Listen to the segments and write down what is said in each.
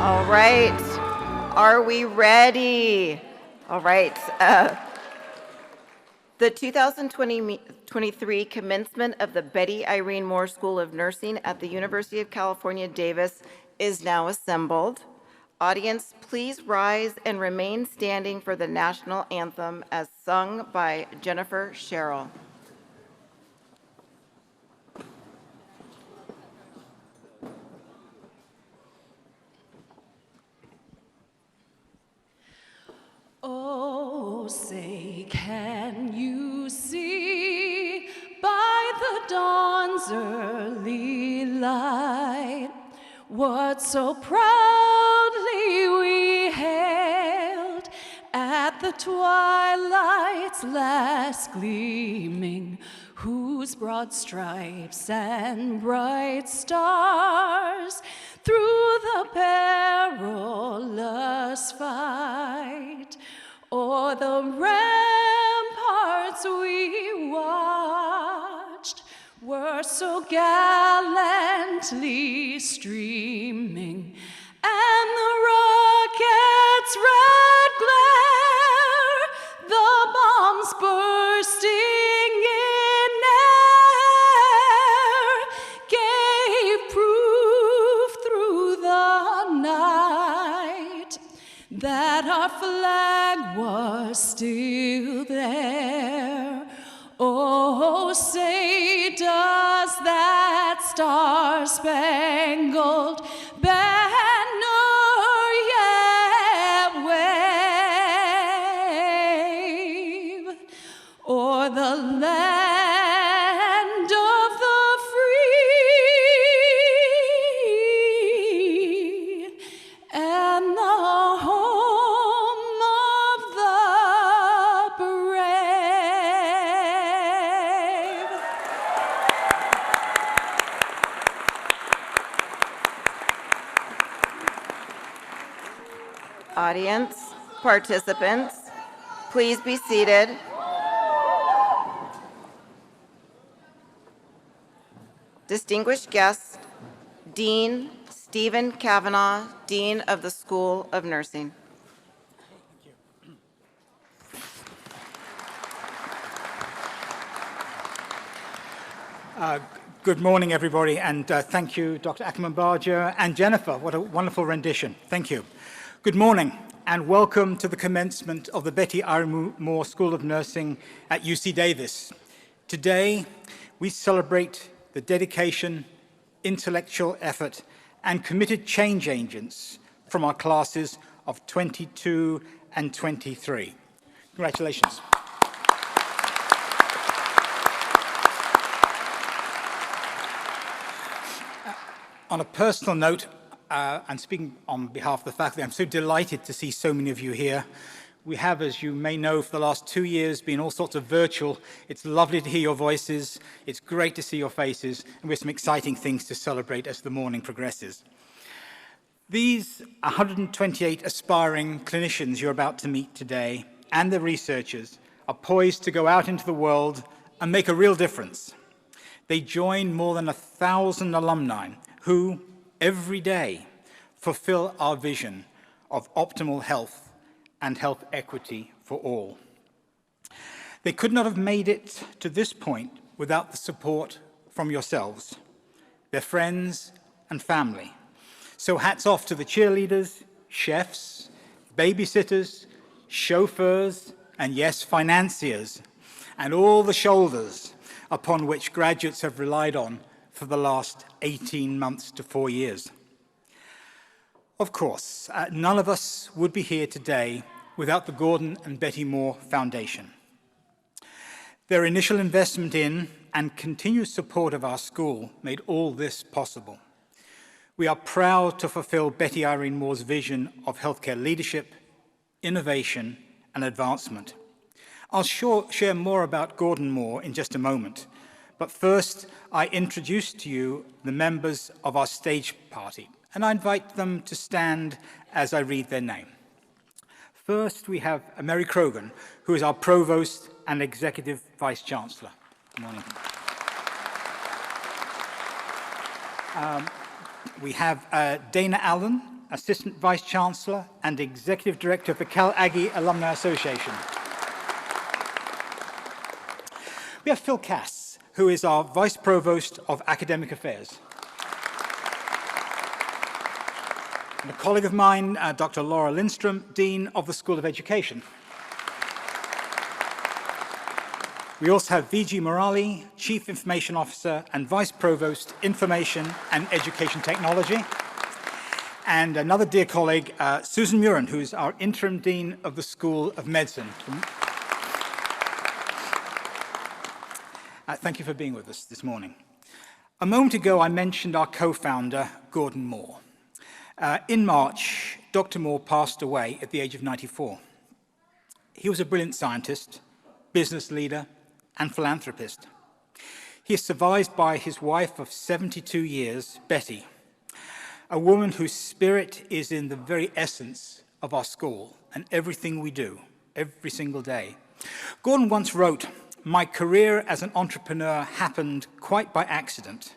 All right. Are we ready? All right. The 2023 commencement of the Betty Irene Moore School of Nursing at the University of California, Davis is now assembled. Audience, please rise and remain standing for the national anthem as sung by Jennifer Sherrill. Oh, say, can you see by the dawn's early light what so proudly we hailed at the twilight's last gleaming, whose broad stripes and bright stars through the perilous fight o'er the ramparts we watched were so gallantly streaming, and the rocket's red glare, the bombs bursting in air, gave proof through the night that our flag was still there. Oh, say, does that star-spangled banner yet wave o'er the land of the free and the home of the brave? Audience, participants, please be seated. Distinguished guest, Dean Stephen Cavanagh, Dean of the School of Nursing. Good morning, everybody, and thank you, Dr. Ackerman-Barger and Jennifer. What a wonderful rendition. Thank you. Good morning, and welcome to the commencement of the Betty Irene Moore School of Nursing at UC Davis. Today, we celebrate the dedication, intellectual effort, and committed change agents from our classes of 22 and 23. Congratulations. On a personal note, and speaking on behalf of the faculty, I'm so delighted to see so many of you here. We have, as you may know, for the last 2 years been all sorts of virtual. It's lovely to hear your voices. It's great to see your faces, and we have some exciting things to celebrate as the morning progresses. These 128 aspiring clinicians you're about to meet today and the researchers are poised to go out into the world and make a real difference. They join more than 1,000 alumni who, every day, fulfill our vision of optimal health and health equity for all. They could not have made it to this point without the support from yourselves, their friends and family. So hats off to the cheerleaders, chefs, babysitters, chauffeurs, and yes, financiers, and all the shoulders upon which graduates have relied on for the last 18 months to 4 years. Of course, none of us would be here today without the Gordon and Betty Moore Foundation. Their initial investment in and continued support of our school made all this possible. We are proud to fulfill Betty Irene Moore's vision of healthcare leadership, innovation, and advancement. I'll share more about Gordon Moore in just a moment, but first I introduce to you the members of our stage party, and I invite them to stand as I read their name. First, we have Mary Croughan, who is our Provost and Executive Vice Chancellor. Good morning. We have Dana Allen, Assistant Vice Chancellor and Executive Director of the Cal Aggie Alumni Association. We have Phil Cass, who is our Vice Provost of Academic Affairs. And a colleague of mine, Dr. Laura Lindstrom, Dean of the School of Education. We also have V.G. Morali, Chief Information Officer and Vice Provost, Information and Education Technology. And another dear colleague, Susan Murin, who's our Interim Dean of the School of Medicine. Thank you for being with us this morning. A moment ago, I mentioned our co-founder, Gordon Moore. In March, Dr. Moore passed away at the age of 94. He was a brilliant scientist, business leader, and philanthropist. He is survived by his wife of 72 years, Betty, a woman whose spirit is in the very essence of our school and everything we do, every single day. Gordon once wrote, "My career as an entrepreneur happened quite by accident.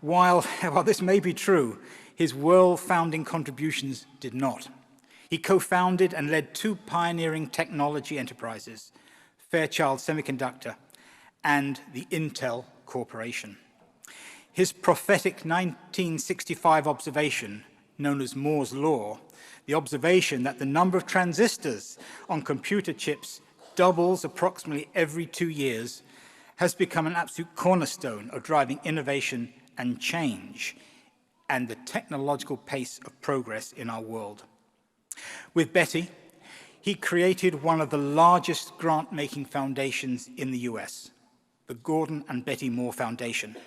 While this may be true, his world-founding contributions did not. He co-founded and led 2 pioneering technology enterprises, Fairchild Semiconductor and the Intel Corporation. His prophetic 1965 observation, known as Moore's Law, the observation that the number of transistors on computer chips doubles approximately every 2 years, has become an absolute cornerstone of driving innovation and change and the technological pace of progress in our world. With Betty, he created one of the largest grant-making foundations in the US, the Gordon and Betty Moore Foundation,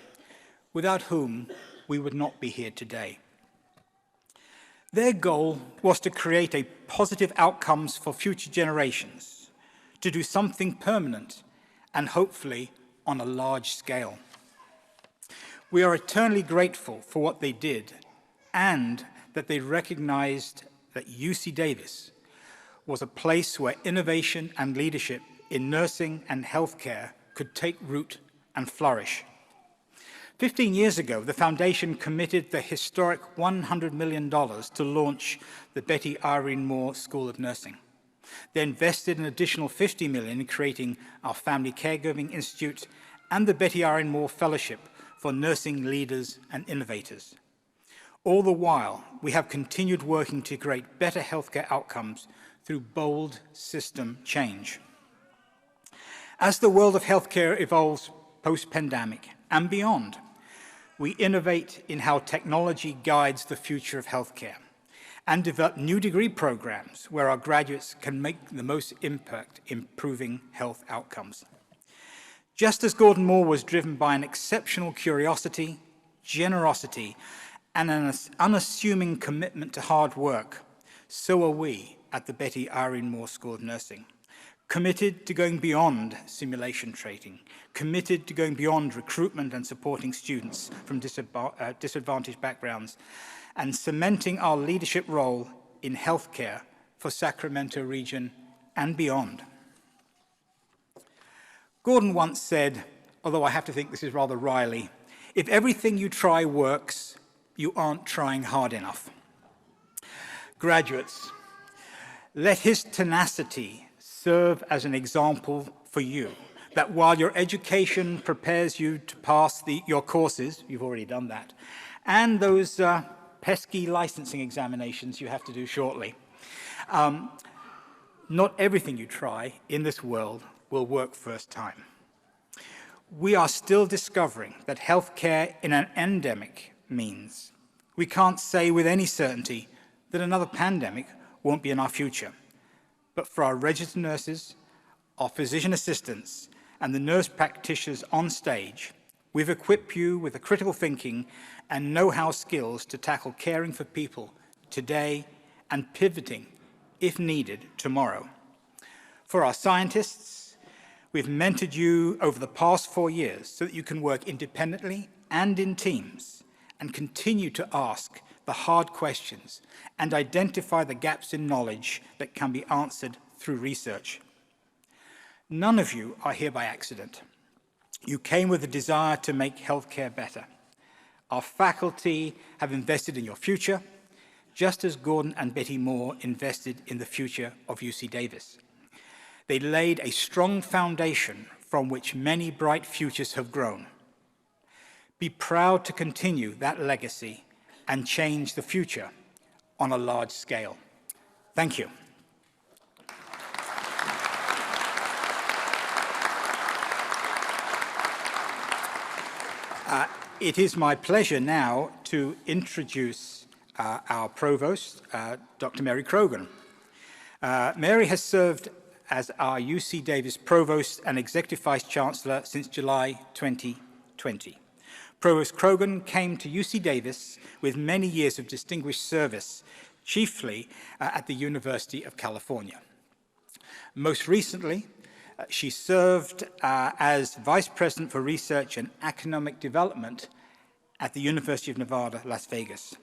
without whom we would not be here today. Their goal was to create a positive outcomes for future generations, to do something permanent and hopefully on a large scale. We are eternally grateful for what they did and that they recognized that UC Davis was a place where innovation and leadership in nursing and healthcare could take root and flourish. 15 years ago, the foundation committed the historic $100 million to launch the Betty Irene Moore School of Nursing. They invested an additional $50 million in creating our Family Caregiving Institute and the Betty Irene Moore Fellowship for nursing leaders and innovators. All the while, we have continued working to create better healthcare outcomes through bold system change. As the world of healthcare evolves post-pandemic and beyond, we innovate in how technology guides the future of healthcare and develop new degree programs where our graduates can make the most impact improving health outcomes. Just as Gordon Moore was driven by an exceptional curiosity, generosity, and an unassuming commitment to hard work, so are we at the Betty Irene Moore School of Nursing, committed to going beyond simulation training, committed to going beyond recruitment and supporting students from disadvantaged backgrounds, and cementing our leadership role in healthcare for Sacramento region and beyond. Gordon once said, although I have to think this is rather wryly, if everything you try works, you aren't trying hard enough. Graduates, let his tenacity serve as an example for you, that while your education prepares you to pass your courses, you've already done that, and those pesky licensing examinations you have to do shortly, not everything you try in this world will work first time. We are still discovering that healthcare in an endemic means we can't say with any certainty that another pandemic won't be in our future. But for our registered nurses, our physician assistants, and the nurse practitioners on stage, we've equipped you with the critical thinking and know-how skills to tackle caring for people today and pivoting, if needed, tomorrow. For our scientists, we've mentored you over the past 4 years so that you can work independently and in teams and continue to ask the hard questions and identify the gaps in knowledge that can be answered through research. None of you are here by accident. You came with a desire to make healthcare better. Our faculty have invested in your future, just as Gordon and Betty Moore invested in the future of UC Davis. They laid a strong foundation from which many bright futures have grown. Be proud to continue that legacy and change the future on a large scale. Thank you. It is my pleasure now to introduce our Provost, Dr. Mary Croughan. Mary has served as our UC Davis Provost and Executive Vice Chancellor since July 2020. Provost Croughan came to UC Davis with many years of distinguished service, chiefly at the University of California. Most recently, she served as Vice President for Research and Economic Development at the University of Nevada, Las Vegas.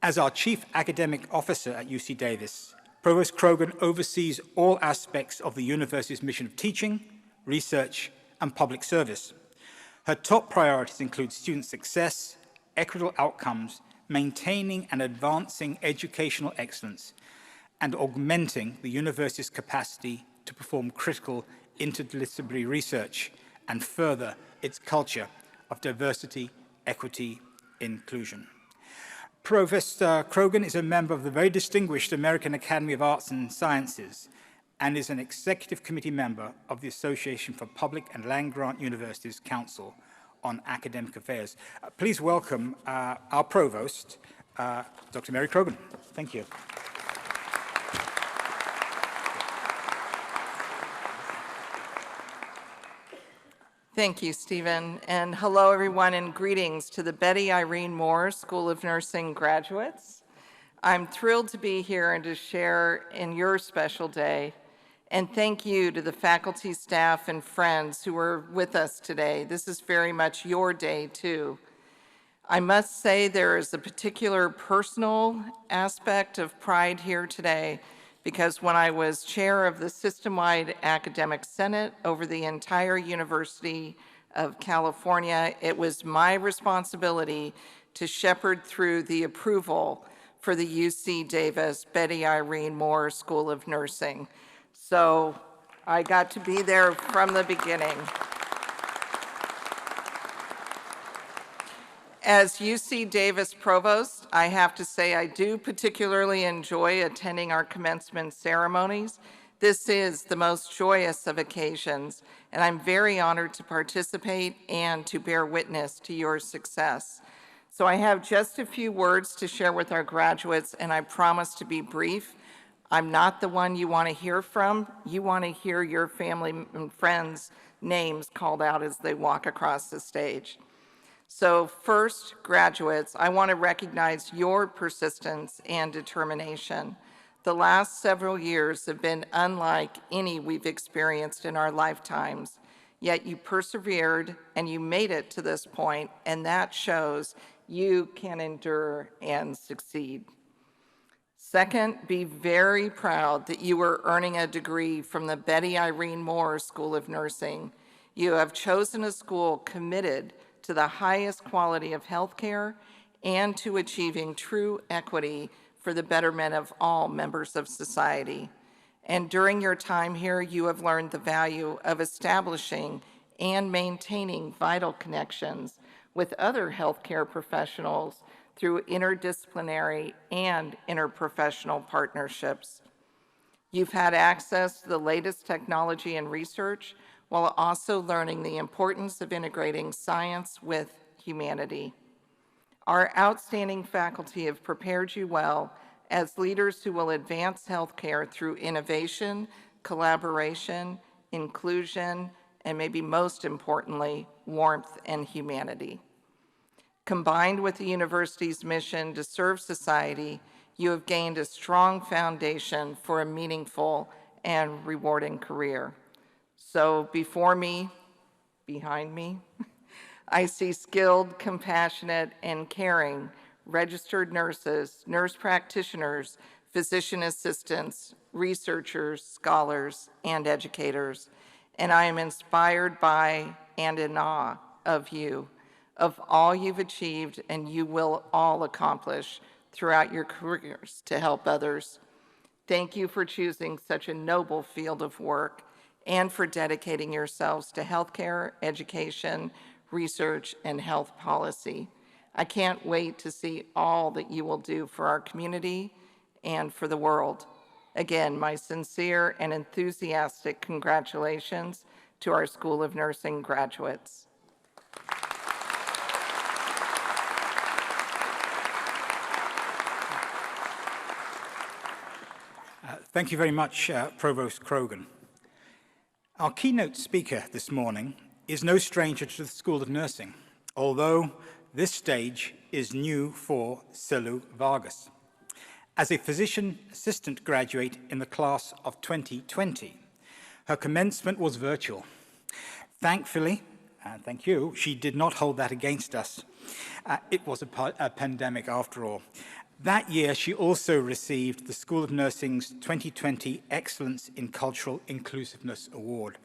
As our Chief Academic Officer at UC Davis, Provost Croughan oversees all aspects of the university's mission of teaching, research, and public service. Her top priorities include student success, equitable outcomes, maintaining and advancing educational excellence, and augmenting the university's capacity to perform critical interdisciplinary research and further its culture of diversity, equity, inclusion. Provost Croughan is a member of the very distinguished American Academy of Arts and Sciences and is an executive committee member of the Association for Public and Land-Grant Universities Council on Academic Affairs. Please welcome our Provost, Dr. Mary Croughan. Thank you. Thank you, Stephen, and hello everyone and greetings to the Betty Irene Moore School of Nursing graduates. I'm thrilled to be here and to share in your special day, and thank you to the faculty, staff, and friends who are with us today. This is very much your day too. I must say there is a particular personal aspect of pride here today because when I was chair of the System-Wide Academic Senate over the entire University of California, it was my responsibility to shepherd through the approval for the UC Davis Betty Irene Moore School of Nursing. So I got to be there from the beginning. As UC Davis Provost, I have to say I do particularly enjoy attending our commencement ceremonies. This is the most joyous of occasions, and I'm very honored to participate and to bear witness to your success. So I have just a few words to share with our graduates, and I promise to be brief. I'm not the one you want to hear from. You want to hear your family and friends' names called out as they walk across the stage. So first, graduates, I want to recognize your persistence and determination. The last several years have been unlike any we've experienced in our lifetimes, yet you persevered and you made it to this point, and that shows you can endure and succeed. Second, be very proud that you are earning a degree from the Betty Irene Moore School of Nursing. You have chosen a school committed to the highest quality of healthcare and to achieving true equity for the betterment of all members of society. And during your time here, you have learned the value of establishing and maintaining vital connections with other healthcare professionals through interdisciplinary and interprofessional partnerships. You've had access to the latest technology and research while also learning the importance of integrating science with humanity. Our outstanding faculty have prepared you well as leaders who will advance healthcare through innovation, collaboration, inclusion, and maybe most importantly, warmth and humanity. Combined with the university's mission to serve society, you have gained a strong foundation for a meaningful and rewarding career. So before me, behind me, I see skilled, compassionate, and caring registered nurses, nurse practitioners, physician assistants, researchers, scholars, and educators. And I am inspired by and in awe of you, of all you've achieved and you will all accomplish throughout your careers to help others. Thank you for choosing such a noble field of work and for dedicating yourselves to healthcare, education, research, and health policy. I can't wait to see all that you will do for our community and for the world. Again, my sincere and enthusiastic congratulations to our School of Nursing graduates. Thank you very much, Provost Croughan. Our keynote speaker this morning is no stranger to the School of Nursing, although this stage is new for Selu Vargas. As a physician assistant graduate in the class of 2020, her commencement was virtual. Thankfully, and thank you, she did not hold that against us. It was a pandemic after all. That year, she also received the School of Nursing's 2020 Excellence in Cultural Inclusiveness Award.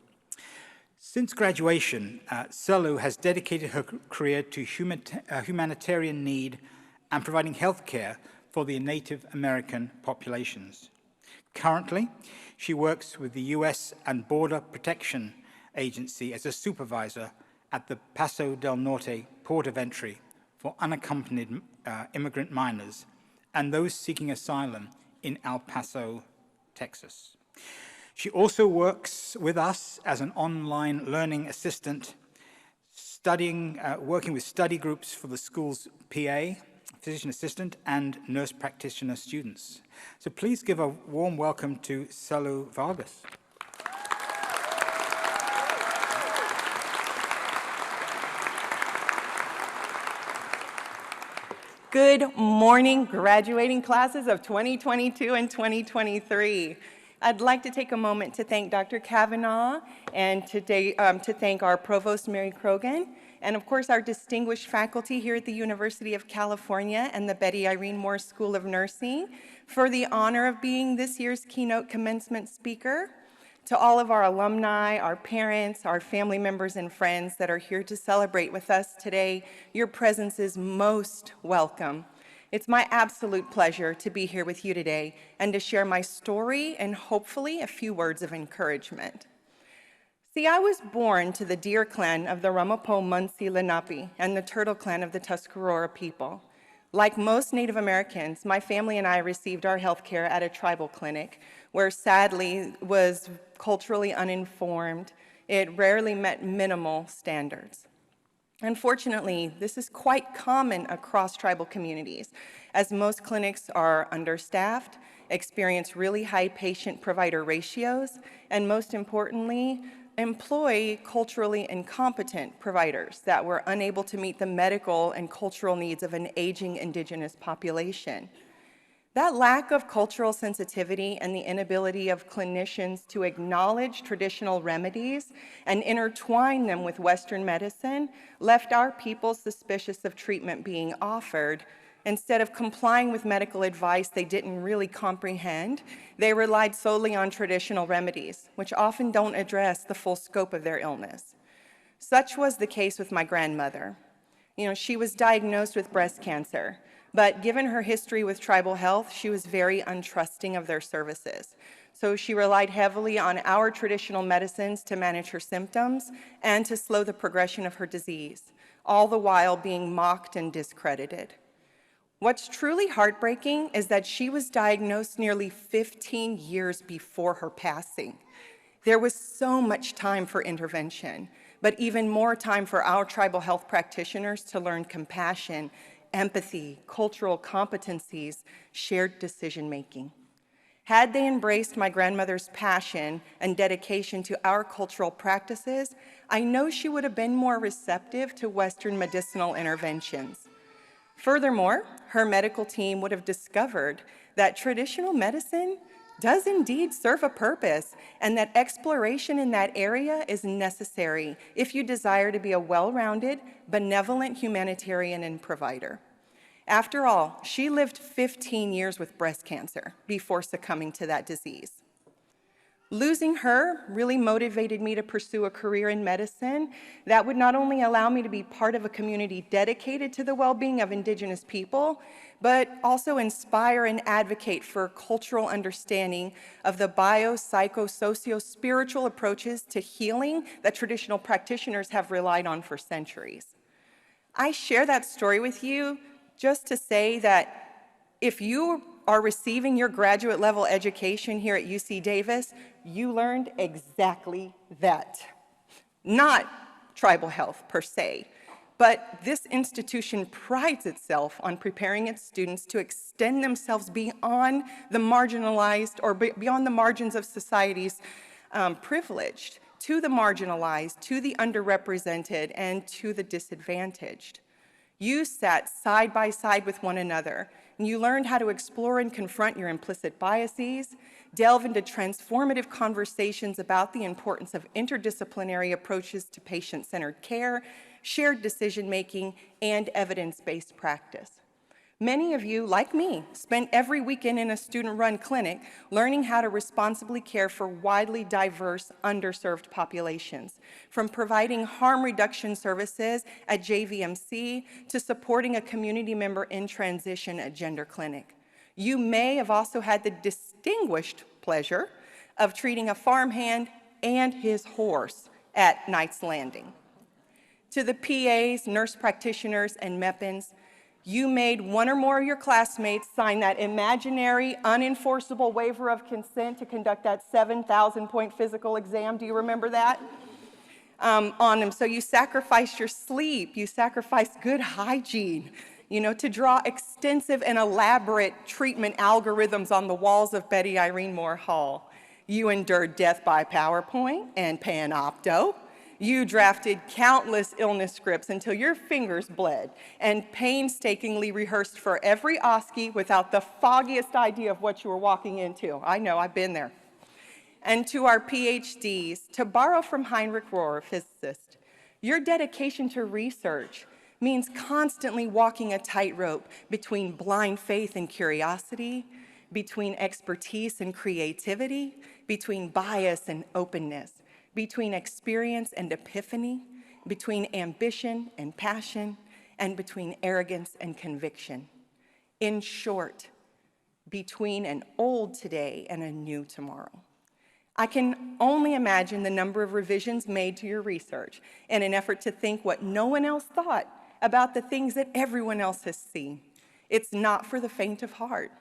Since graduation, Selu has dedicated her career to humanitarian need and providing healthcare for the Native American populations. Currently, she works with the U.S. and Border Protection Agency as a supervisor at the Paso del Norte port of entry for unaccompanied immigrant minors and those seeking asylum in El Paso, Texas. She also works with us as an online learning assistant, working with study groups for the school's PA, physician assistant, and nurse practitioner students. So please give a warm welcome to Selu Vargas. Good morning, graduating classes of 2022 and 2023. I'd like to take a moment to thank Dr. Cavanagh and to thank our Provost, Mary Croughan, and of course our distinguished faculty here at the University of California and the Betty Irene Moore School of Nursing for the honor of being this year's keynote commencement speaker. To all of our alumni, our parents, our family members and friends that are here to celebrate with us today, your presence is most welcome. It's my absolute pleasure to be here with you today and to share my story and hopefully a few words of encouragement. See, I was born to the deer clan of the Ramapo Munsee Lenape and the turtle clan of the Tuscarora people. Like most Native Americans, my family and I received our health care at a tribal clinic where sadly was culturally uninformed. It rarely met minimal standards. Unfortunately, this is quite common across tribal communities, as most clinics are understaffed, experience really high patient-provider ratios, and most importantly, employ culturally incompetent providers that were unable to meet the medical and cultural needs of an aging Indigenous population. That lack of cultural sensitivity and the inability of clinicians to acknowledge traditional remedies and intertwine them with Western medicine left our people suspicious of treatment being offered. Instead of complying with medical advice they didn't really comprehend, they relied solely on traditional remedies, which often don't address the full scope of their illness. Such was the case with my grandmother. She was diagnosed with breast cancer, but given her history with tribal health, she was very untrusting of their services. So she relied heavily on our traditional medicines to manage her symptoms and to slow the progression of her disease, all the while being mocked and discredited. What's truly heartbreaking is that she was diagnosed nearly 15 years before her passing. There was so much time for intervention, but even more time for our tribal health practitioners to learn compassion, empathy, cultural competencies, shared decision-making. Had they embraced my grandmother's passion and dedication to our cultural practices, I know she would have been more receptive to Western medicinal interventions. Furthermore, her medical team would have discovered that traditional medicine does indeed serve a purpose and that exploration in that area is necessary if you desire to be a well-rounded, benevolent humanitarian and provider. After all, she lived 15 years with breast cancer before succumbing to that disease. Losing her really motivated me to pursue a career in medicine that would not only allow me to be part of a community dedicated to the well-being of Indigenous people, but also inspire and advocate for cultural understanding of the bio-psycho-socio-spiritual approaches to healing that traditional practitioners have relied on for centuries. I share that story with you just to say that if you are receiving your graduate level education here at UC Davis, you learned exactly that. Not tribal health per se, but this institution prides itself on preparing its students to extend themselves beyond the marginalized or beyond the margins of society's privileged, to the marginalized, to the underrepresented, and to the disadvantaged. You sat side by side with one another, and you learned how to explore and confront your implicit biases, delve into transformative conversations about the importance of interdisciplinary approaches to patient-centered care, shared decision-making, and evidence-based practice. Many of you, like me, spent every weekend in a student-run clinic learning how to responsibly care for widely diverse, underserved populations, from providing harm reduction services at JVMC to supporting a community member in transition at Gender Clinic. You may have also had the distinguished pleasure of treating a farmhand and his horse at Knight's Landing. To the PAs, nurse practitioners, and MEPINs, you made one or more of your classmates sign that imaginary, unenforceable waiver of consent to conduct that 7,000-point physical exam. Do you remember that? On them. So you sacrificed your sleep, you sacrificed good hygiene, to draw extensive and elaborate treatment algorithms on the walls of Betty Irene Moore Hall. You endured death by PowerPoint and Panopto. You drafted countless illness scripts until your fingers bled and painstakingly rehearsed for every OSCE without the foggiest idea of what you were walking into. I know, I've been there. And to our PhDs, to borrow from Heinrich Rohr, a physicist, your dedication to research means constantly walking a tightrope between blind faith and curiosity, between expertise and creativity, between bias and openness, between experience and epiphany, between ambition and passion, and between arrogance and conviction. In short, between an old today and a new tomorrow. I can only imagine the number of revisions made to your research in an effort to think what no one else thought about the things that everyone else has seen. It's not for the faint of heart.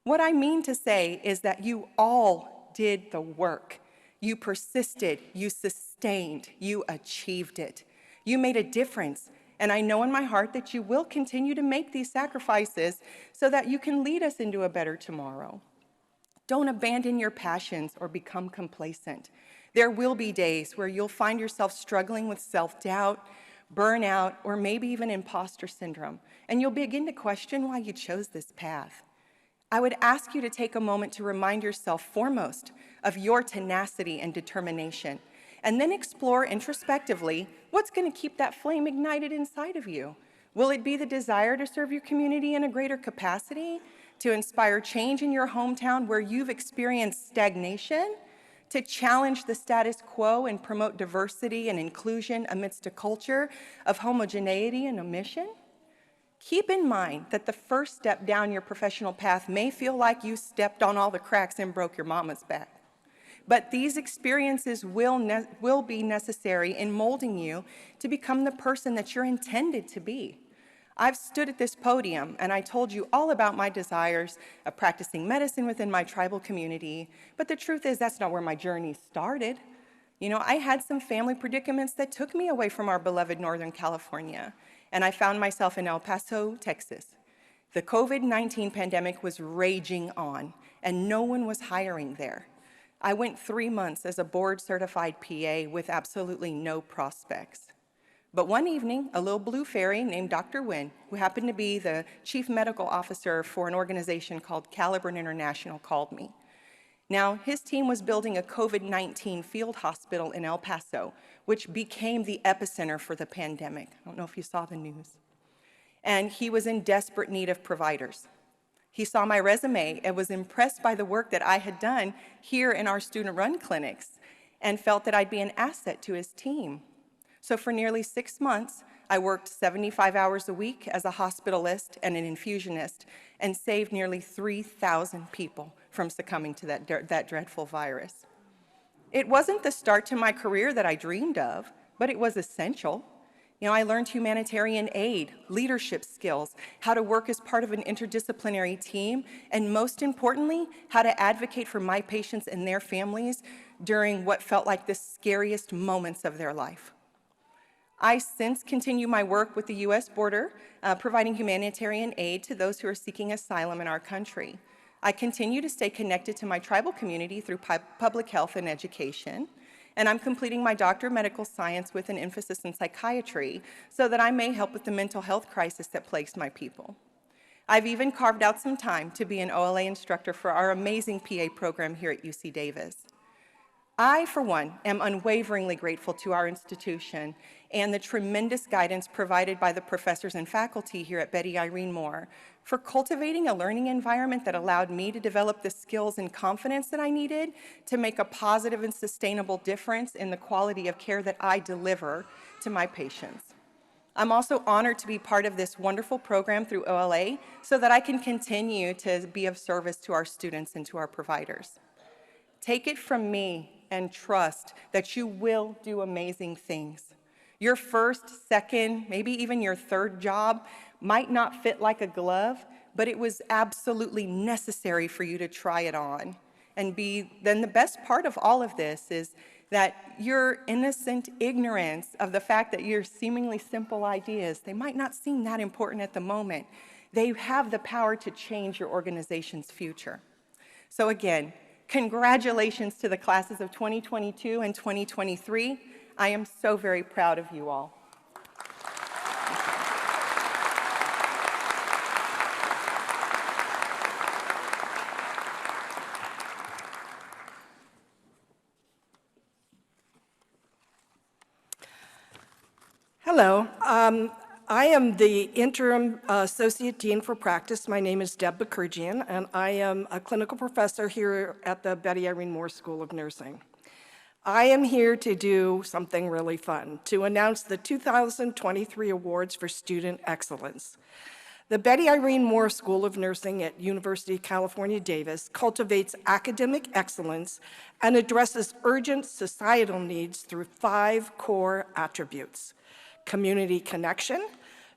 What I mean to say is that you all did the work. You persisted, you sustained, you achieved it. You made a difference, and I know in my heart that you will continue to make these sacrifices so that you can lead us into a better tomorrow. Don't abandon your passions or become complacent. There will be days where you'll find yourself struggling with self-doubt, burnout, or maybe even imposter syndrome, and you'll begin to question why you chose this path. I would ask you to take a moment to remind yourself foremost of your tenacity and determination, and then explore introspectively what's going to keep that flame ignited inside of you. Will it be the desire to serve your community in a greater capacity, to inspire change in your hometown where you've experienced stagnation, to challenge the status quo and promote diversity and inclusion amidst a culture of homogeneity and omission? Keep in mind that the first step down your professional path may feel like you stepped on all the cracks and broke your mama's back. But these experiences will be necessary in molding you to become the person that you're intended to be. I've stood at this podium and I told you all about my desires of practicing medicine within my tribal community, but the truth is that's not where my journey started. I had some family predicaments that took me away from our beloved Northern California, and I found myself in El Paso, Texas. The COVID-19 pandemic was raging on, and no one was hiring there. I went 3 months as a board-certified PA with absolutely no prospects. But one evening, a little blue fairy named Dr. Nguyen, who happened to be the chief medical officer for an organization called Calibran International, called me. Now, his team was building a COVID-19 field hospital in El Paso, which became the epicenter for the pandemic. I don't know if you saw the news. And he was in desperate need of providers. He saw my resume and was impressed by the work that I had done here in our student-run clinics and felt that I'd be an asset to his team. So for nearly 6 months, I worked 75 hours a week as a hospitalist and an infusionist and saved nearly 3,000 people from succumbing to that dreadful virus. It wasn't the start to my career that I dreamed of, but it was essential. You know, I learned humanitarian aid, leadership skills, how to work as part of an interdisciplinary team, and most importantly, how to advocate for my patients and their families during what felt like the scariest moments of their life. I since continue my work with the U.S. border, providing humanitarian aid to those who are seeking asylum in our country. I continue to stay connected to my tribal community through public health and education, and I'm completing my Doctor of Medical Science with an emphasis in psychiatry so that I may help with the mental health crisis that plagues my people. I've even carved out some time to be an OLA instructor for our amazing PA program here at UC Davis. I, for one, am unwaveringly grateful to our institution and the tremendous guidance provided by the professors and faculty here at Betty Irene Moore for cultivating a learning environment that allowed me to develop the skills and confidence that I needed to make a positive and sustainable difference in the quality of care that I deliver to my patients. I'm also honored to be part of this wonderful program through OLA so that I can continue to be of service to our students and to our providers. Take it from me and trust that you will do amazing things. Your first, second, maybe even your third job might not fit like a glove, but it was absolutely necessary for you to try it on. And then the best part of all of this is that your innocent ignorance of the fact that your seemingly simple ideas, they might not seem that important at the moment. They have the power to change your organization's future. So again, congratulations to the classes of 2022 and 2023. I am so very proud of you all. Hello. I am the interim associate dean for practice. My name is Deb Bakurjian, and I am a clinical professor here at the Betty Irene Moore School of Nursing. I am here to do something really fun, to announce the 2023 awards for student excellence. The Betty Irene Moore School of Nursing at University of California, Davis cultivates academic excellence and addresses urgent societal needs through 5 core attributes: community connection,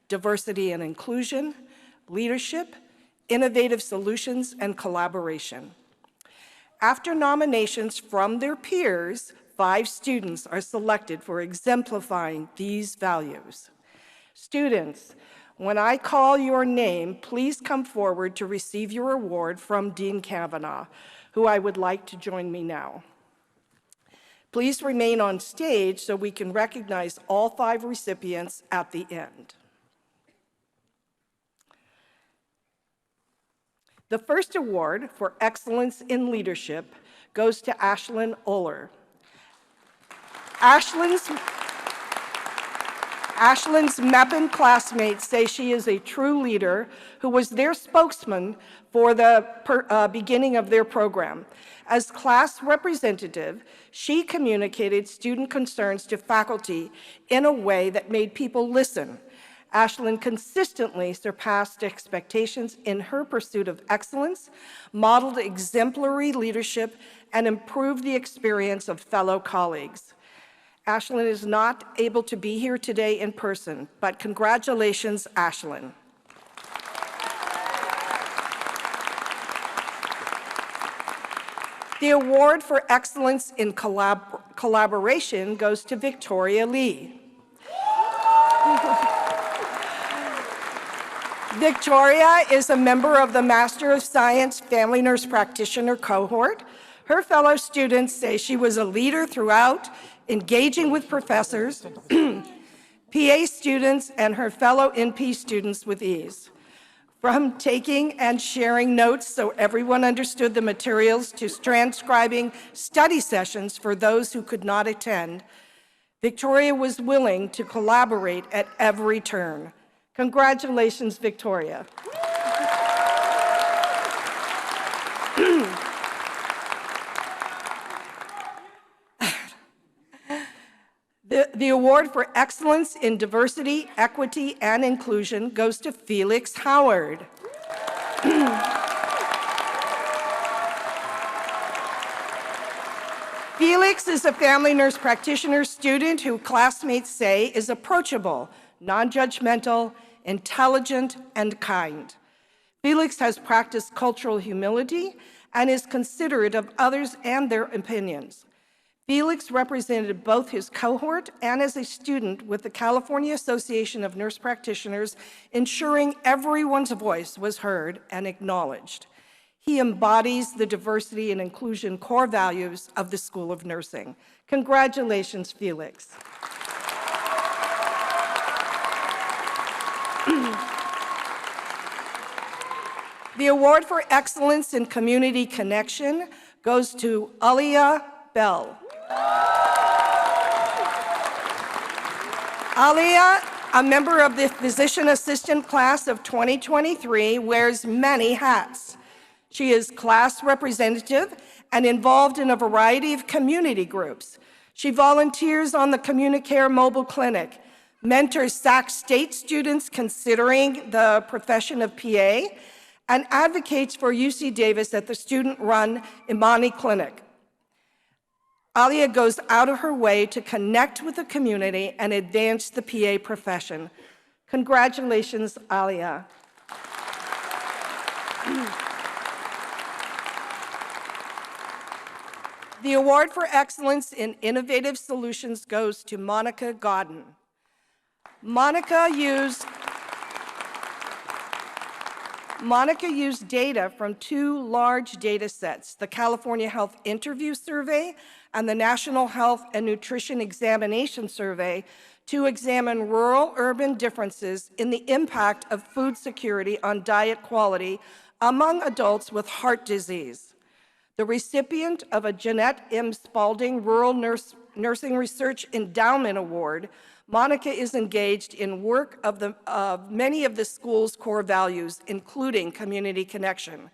diversity and inclusion, leadership, innovative solutions, and collaboration. After nominations from their peers, 5 students are selected for exemplifying these values. Students, when I call your name, please come forward to receive your award from Dean Cavanagh, who I would like to join me now. Please remain on stage so we can recognize all 5 recipients at the end. The first award for excellence in leadership goes to Ashlyn Oler. Ashlyn's MEPN classmates say she is a true leader who was their spokesman for the beginning of their program. As class representative, she communicated student concerns to faculty in a way that made people listen. Ashlyn consistently surpassed expectations in her pursuit of excellence, modeled exemplary leadership, and improved the experience of fellow colleagues. Ashlyn is not able to be here today in person, but congratulations, Ashlyn. The award for excellence in collaboration goes to Victoria Lee. Victoria is a member of the Master of Science Family Nurse Practitioner cohort. Her fellow students say she was a leader throughout, engaging with professors, PA students, and her fellow NP students with ease. From taking and sharing notes so everyone understood the materials to transcribing study sessions for those who could not attend, Victoria was willing to collaborate at every turn. Congratulations, Victoria. The award for excellence in diversity, equity, and inclusion goes to Felix Howard. Felix is a family nurse practitioner student who classmates say is approachable, non-judgmental, intelligent, and kind. Felix has practiced cultural humility and is considerate of others and their opinions. Felix represented both his cohort and as a student with the California Association of Nurse Practitioners, ensuring everyone's voice was heard and acknowledged. He embodies the diversity and inclusion core values of the School of Nursing. Congratulations, Felix. The award for excellence in community connection goes to Alia Bell. Alia, a member of the physician assistant class of 2023, wears many hats. She is class representative and involved in a variety of community groups. She volunteers on the CommuniCare Mobile Clinic, mentors Sac State students considering the profession of PA, and advocates for UC Davis at the student-run Imani Clinic. Alia goes out of her way to connect with the community and advance the PA profession. Congratulations, Alia. The award for excellence in innovative solutions goes to Monica Godden. Monica used data from two large data sets, the California Health Interview Survey and the National Health and Nutrition Examination Survey, to examine rural-urban differences in the impact of food security on diet quality among adults with heart disease. The recipient of a Jeanette M. Spalding Rural Nursing Research Endowment Award, Monica is engaged in work of many of the school's core values, including community connection.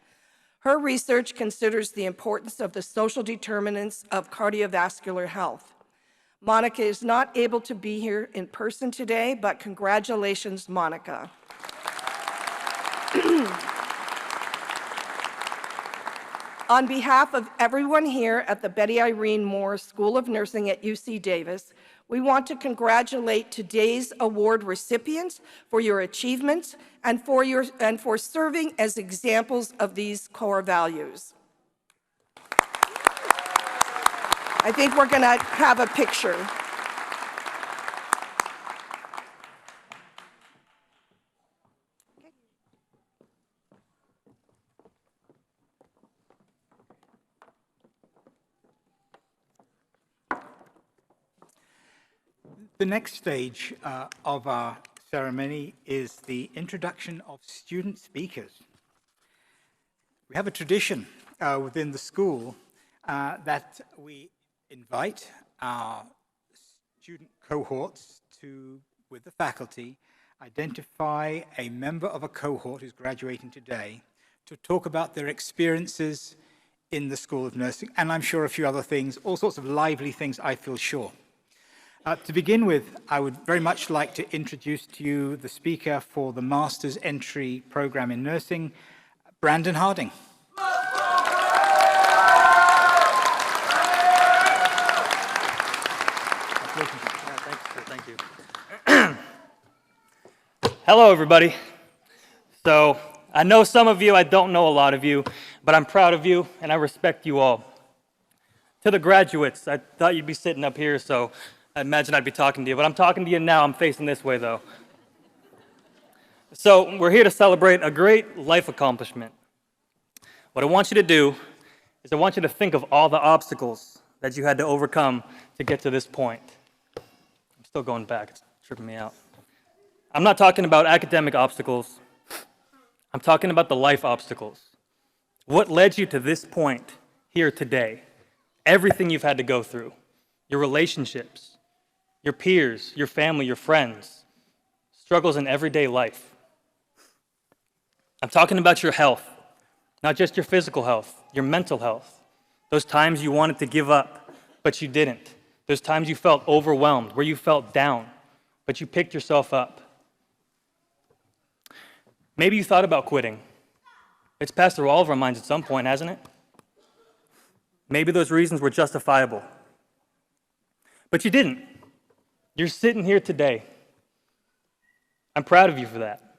Her research considers the importance of the social determinants of cardiovascular health. Monica is not able to be here in person today, but congratulations, Monica. On behalf of everyone here at the Betty Irene Moore School of Nursing at UC Davis, we want to congratulate today's award recipients for your achievements and for serving as examples of these core values. I think we're going to have a picture. The next stage of our ceremony is the introduction of student speakers. We have a tradition within the school that we invite our student cohorts to, with the faculty, identify a member of a cohort who's graduating today to talk about their experiences in the School of Nursing, and I'm sure a few other things, all sorts of lively things, I feel sure. To begin with, I would very much like to introduce to you the speaker for the Master's Entry Program in Nursing, Brandon Harding. Thank you. Hello, everybody. So, I know some of you, I don't know a lot of you, but I'm proud of you and I respect you all. To the graduates, I thought you'd be sitting up here, so I imagine I'd be talking to you, but I'm talking to you now. I'm facing this way, though. So we're here to celebrate a great life accomplishment. What I want you to do is I want you to think of all the obstacles that you had to overcome to get to this point. I'm still going back. It's tripping me out. I'm not talking about academic obstacles. I'm talking about the life obstacles. What led you to this point here today? Everything you've had to go through. Your relationships, your peers, your family, your friends, struggles in everyday life. I'm talking about your health, not just your physical health, your mental health. Those times you wanted to give up, but you didn't. There's times you felt overwhelmed, where you felt down, but you picked yourself up. Maybe you thought about quitting. It's passed through all of our minds at some point, hasn't it? Maybe those reasons were justifiable. But you didn't. You're sitting here today. I'm proud of you for that.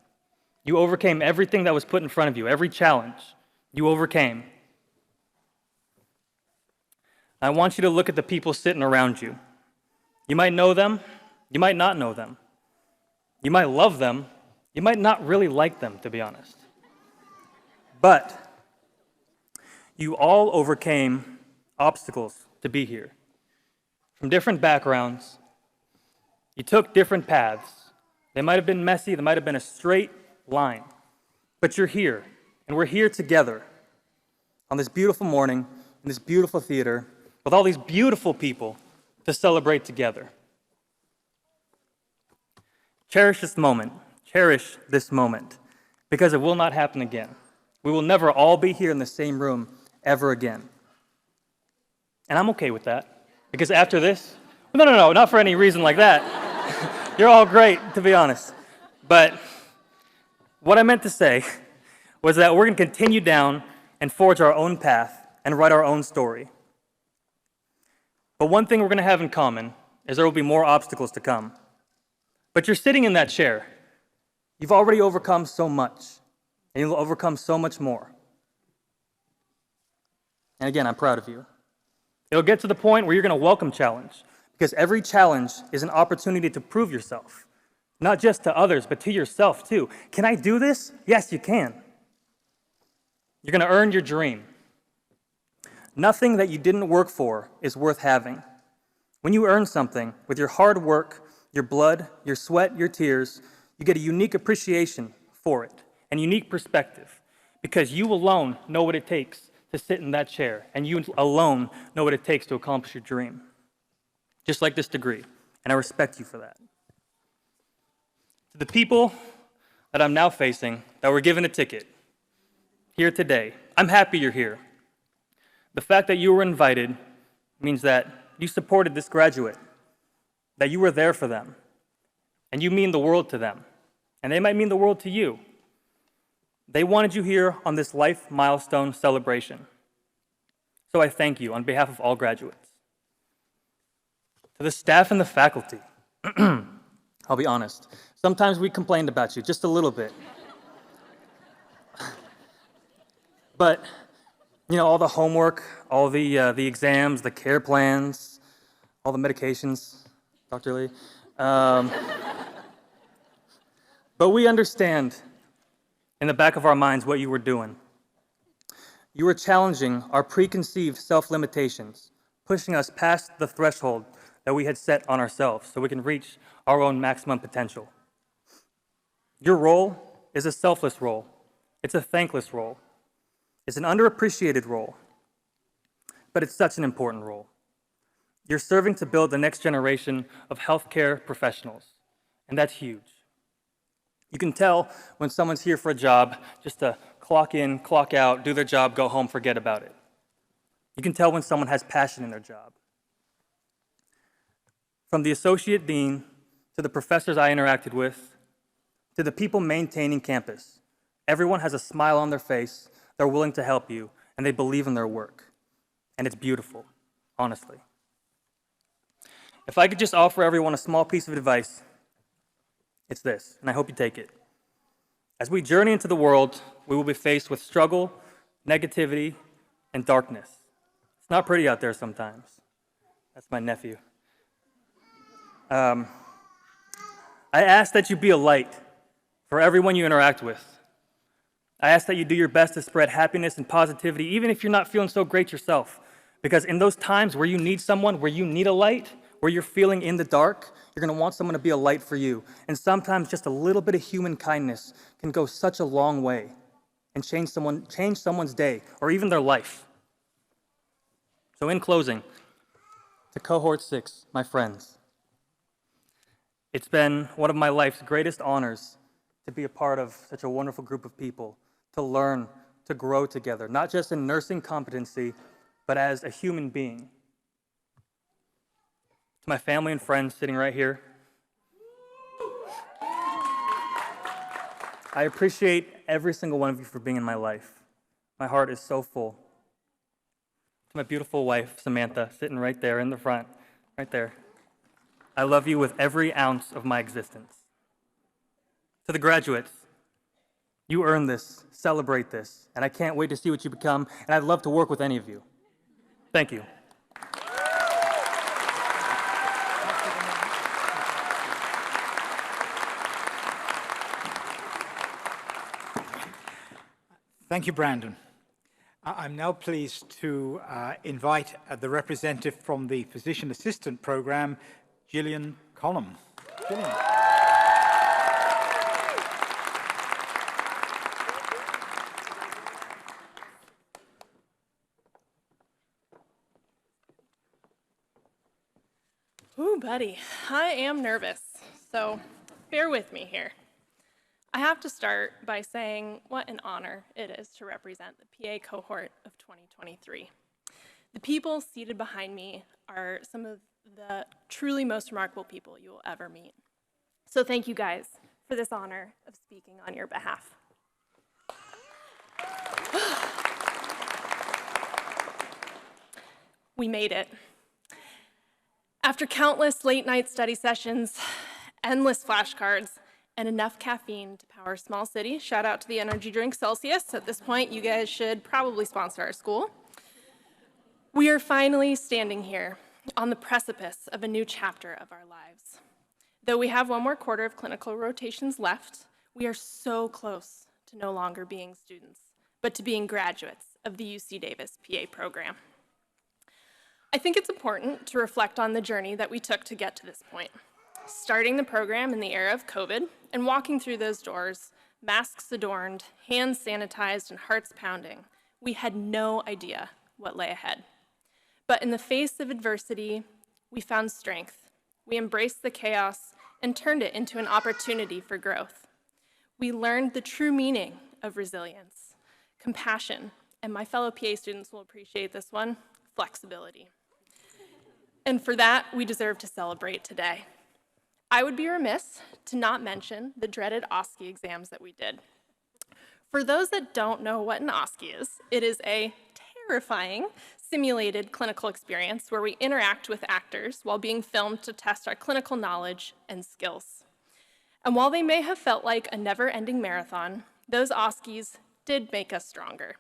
You overcame everything that was put in front of you, every challenge. You overcame. I want you to look at the people sitting around you. You might know them. You might not know them. You might love them. You might not really like them, to be honest. But you all overcame obstacles to be here. From different backgrounds, you took different paths. They might have been messy, they might have been a straight line. But you're here, and we're here together on this beautiful morning in this beautiful theater with all these beautiful people to celebrate together. Cherish this moment. Cherish this moment, because it will not happen again. We will never all be here in the same room ever again. And I'm okay with that, because after this, no, not for any reason like that. You're all great, to be honest. But what I meant to say was that we're going to continue down and forge our own path and write our own story. But one thing we're going to have in common is there will be more obstacles to come. But you're sitting in that chair. You've already overcome so much, and you'll overcome so much more. And again, I'm proud of you. It'll get to the point where you're going to welcome challenge, because every challenge is an opportunity to prove yourself, not just to others, but to yourself too. Can I do this? Yes, you can. You're going to earn your dream. Nothing that you didn't work for is worth having. When you earn something with your hard work, your blood, your sweat, your tears, you get a unique appreciation for it and unique perspective, because you alone know what it takes to sit in that chair, and you alone know what it takes to accomplish your dream. Just like this degree, and I respect you for that. To the people that I'm now facing that were given a ticket here today, I'm happy you're here. The fact that you were invited means that you supported this graduate, that you were there for them, and you mean the world to them, and they might mean the world to you. They wanted you here on this life milestone celebration. So I thank you on behalf of all graduates. To the staff and the faculty, I'll be honest, sometimes we complained about you just a little bit. But, you know, all the homework, all the exams, the care plans, all the medications, Dr. Lee. But we understand in the back of our minds what you were doing. You were challenging our preconceived self-limitations, pushing us past the threshold that we had set on ourselves so we can reach our own maximum potential. Your role is a selfless role. It's a thankless role. It's an underappreciated role, but it's such an important role. You're serving to build the next generation of healthcare professionals, and that's huge. You can tell when someone's here for a job just to clock in, clock out, do their job, go home, forget about it. You can tell when someone has passion in their job. From the associate dean to the professors I interacted with, to the people maintaining campus, everyone has a smile on their face, they're willing to help you, and they believe in their work. And it's beautiful, honestly. If I could just offer everyone a small piece of advice, it's this, and I hope you take it. As we journey into the world, we will be faced with struggle, negativity, and darkness. It's not pretty out there sometimes. That's my nephew. I ask that you be a light for everyone you interact with. I ask that you do your best to spread happiness and positivity, even if you're not feeling so great yourself. Because in those times where you need someone, where you need a light, where you're feeling in the dark, you're going to want someone to be a light for you. And sometimes just a little bit of human kindness can go such a long way and change someone's day or even their life. So in closing, to Cohort 6, my friends, it's been one of my life's greatest honors to be a part of such a wonderful group of people, to learn, to grow together, not just in nursing competency, but as a human being. To my family and friends sitting right here, I appreciate every single one of you for being in my life. My heart is so full. To my beautiful wife, Samantha, sitting right there in the front, right there. I love you with every ounce of my existence. To the graduates, you earned this, celebrate this, and I can't wait to see what you become, and I'd love to work with any of you. Thank you. Thank you, Brandon. I'm now pleased to invite the representative from the Physician Assistant Program, Gillian Collum. Gillian. Ooh, buddy, I am nervous, so bear with me here. I have to start by saying what an honor it is to represent the PA cohort of 2023. The people seated behind me are some of the truly most remarkable people you will ever meet. So thank you guys for this honor of speaking on your behalf. We made it. After countless late-night study sessions, endless flashcards, and enough caffeine to power a small city, shout out to the energy drink Celsius. At this point, you guys should probably sponsor our school. We are finally standing here on the precipice of a new chapter of our lives. Though we have one more quarter of clinical rotations left, we are so close to no longer being students, but to being graduates of the UC Davis PA program. I think it's important to reflect on the journey that we took to get to this point. Starting the program in the era of COVID and walking through those doors, masks adorned, hands sanitized, and hearts pounding, we had no idea what lay ahead. But in the face of adversity, we found strength. We embraced the chaos and turned it into an opportunity for growth. We learned the true meaning of resilience, compassion, and my fellow PA students will appreciate this one, flexibility. And for that, we deserve to celebrate today. I would be remiss to not mention the dreaded OSCE exams that we did. For those that don't know what an OSCE is, it is a terrifying simulated clinical experience where we interact with actors while being filmed to test our clinical knowledge and skills. And while they may have felt like a never-ending marathon, those OSCEs did make us stronger.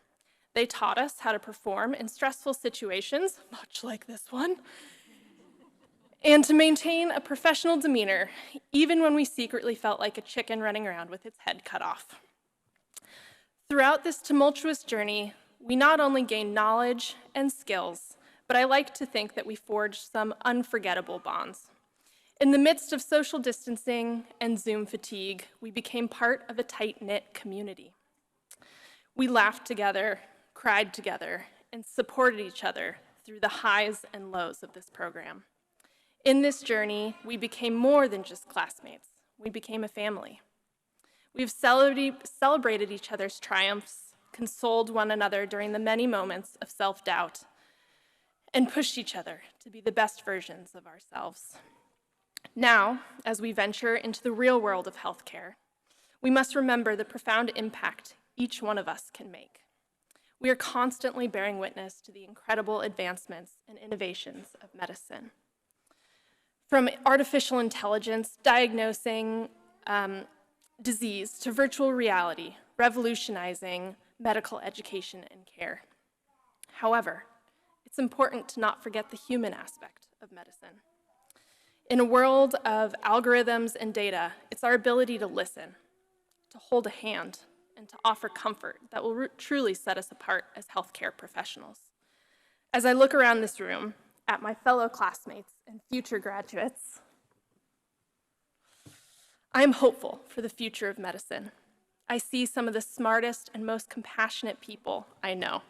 They taught us how to perform in stressful situations, much like this one, and to maintain a professional demeanor, even when we secretly felt like a chicken running around with its head cut off. Throughout this tumultuous journey, we not only gained knowledge and skills, but I like to think that we forged some unforgettable bonds. In the midst of social distancing and Zoom fatigue, we became part of a tight-knit community. We laughed together, cried together, and supported each other through the highs and lows of this program. In this journey, we became more than just classmates. We became a family. We've celebrated each other's triumphs, consoled one another during the many moments of self-doubt, and pushed each other to be the best versions of ourselves. Now, as we venture into the real world of healthcare, we must remember the profound impact each one of us can make. We are constantly bearing witness to the incredible advancements and innovations of medicine. From artificial intelligence diagnosing disease to virtual reality, revolutionizing medical education and care. However, it's important to not forget the human aspect of medicine. In a world of algorithms and data, it's our ability to listen, to hold a hand, and to offer comfort that will truly set us apart as healthcare professionals. As I look around this room at my fellow classmates and future graduates, I am hopeful for the future of medicine. I see some of the smartest and most compassionate people I know.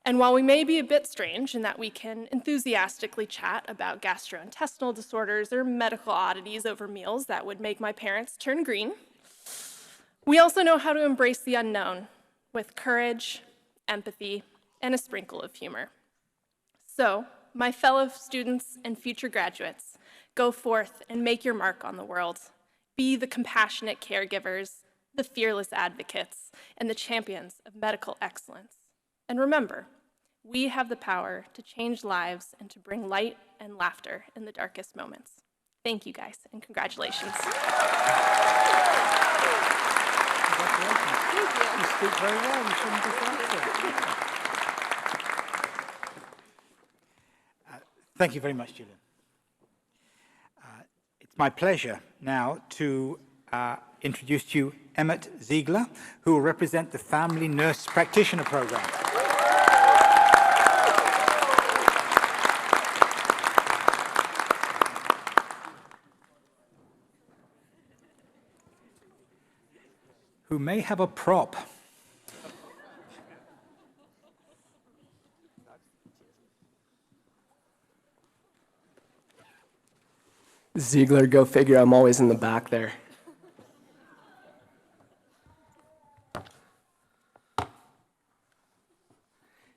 And while we may be a bit strange in that we can enthusiastically chat about gastrointestinal disorders or medical oddities over meals that would make my parents turn green, we also know how to embrace the unknown with courage, empathy, and a sprinkle of humor. So, my fellow students and future graduates, go forth and make your mark on the world. Be the compassionate caregivers, the fearless advocates, and the champions of medical excellence. And remember, we have the power to change lives and to bring light and laughter in the darkest moments. Thank you, guys, and congratulations. You speak very well. You shouldn't be frightened. Thank you very much, Julian. It's my pleasure now to introduce to you Emmett Ziegler, who will represent the Family Nurse Practitioner Program. Who may have a prop. Ziegler, go figure, I'm always in the back there.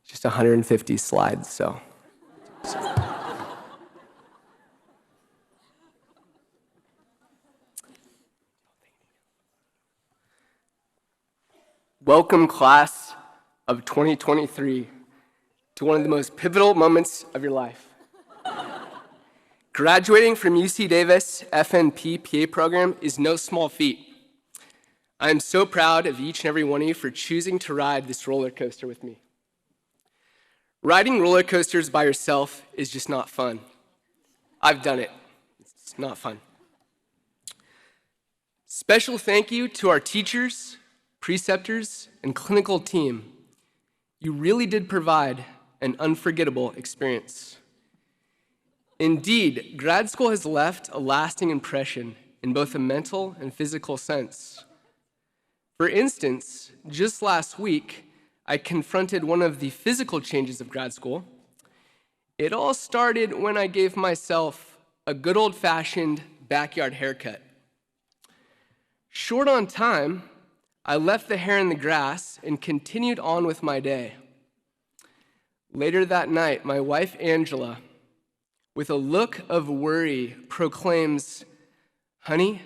Just 150 slides, so. Welcome, class of 2023, to one of the most pivotal moments of your life. Graduating from UC Davis FNP PA program is no small feat. I am so proud of each and every one of you for choosing to ride this roller coaster with me. Riding roller coasters by yourself is just not fun. I've done it. It's not fun. Special thank you to our teachers, preceptors, and clinical team. You really did provide an unforgettable experience. Indeed, grad school has left a lasting impression in both a mental and physical sense. For instance, just last week, I confronted one of the physical changes of grad school. It all started when I gave myself a good old-fashioned backyard haircut. Short on time, I left the hair in the grass and continued on with my day. Later that night, my wife, Angela, with a look of worry, proclaims, "Honey,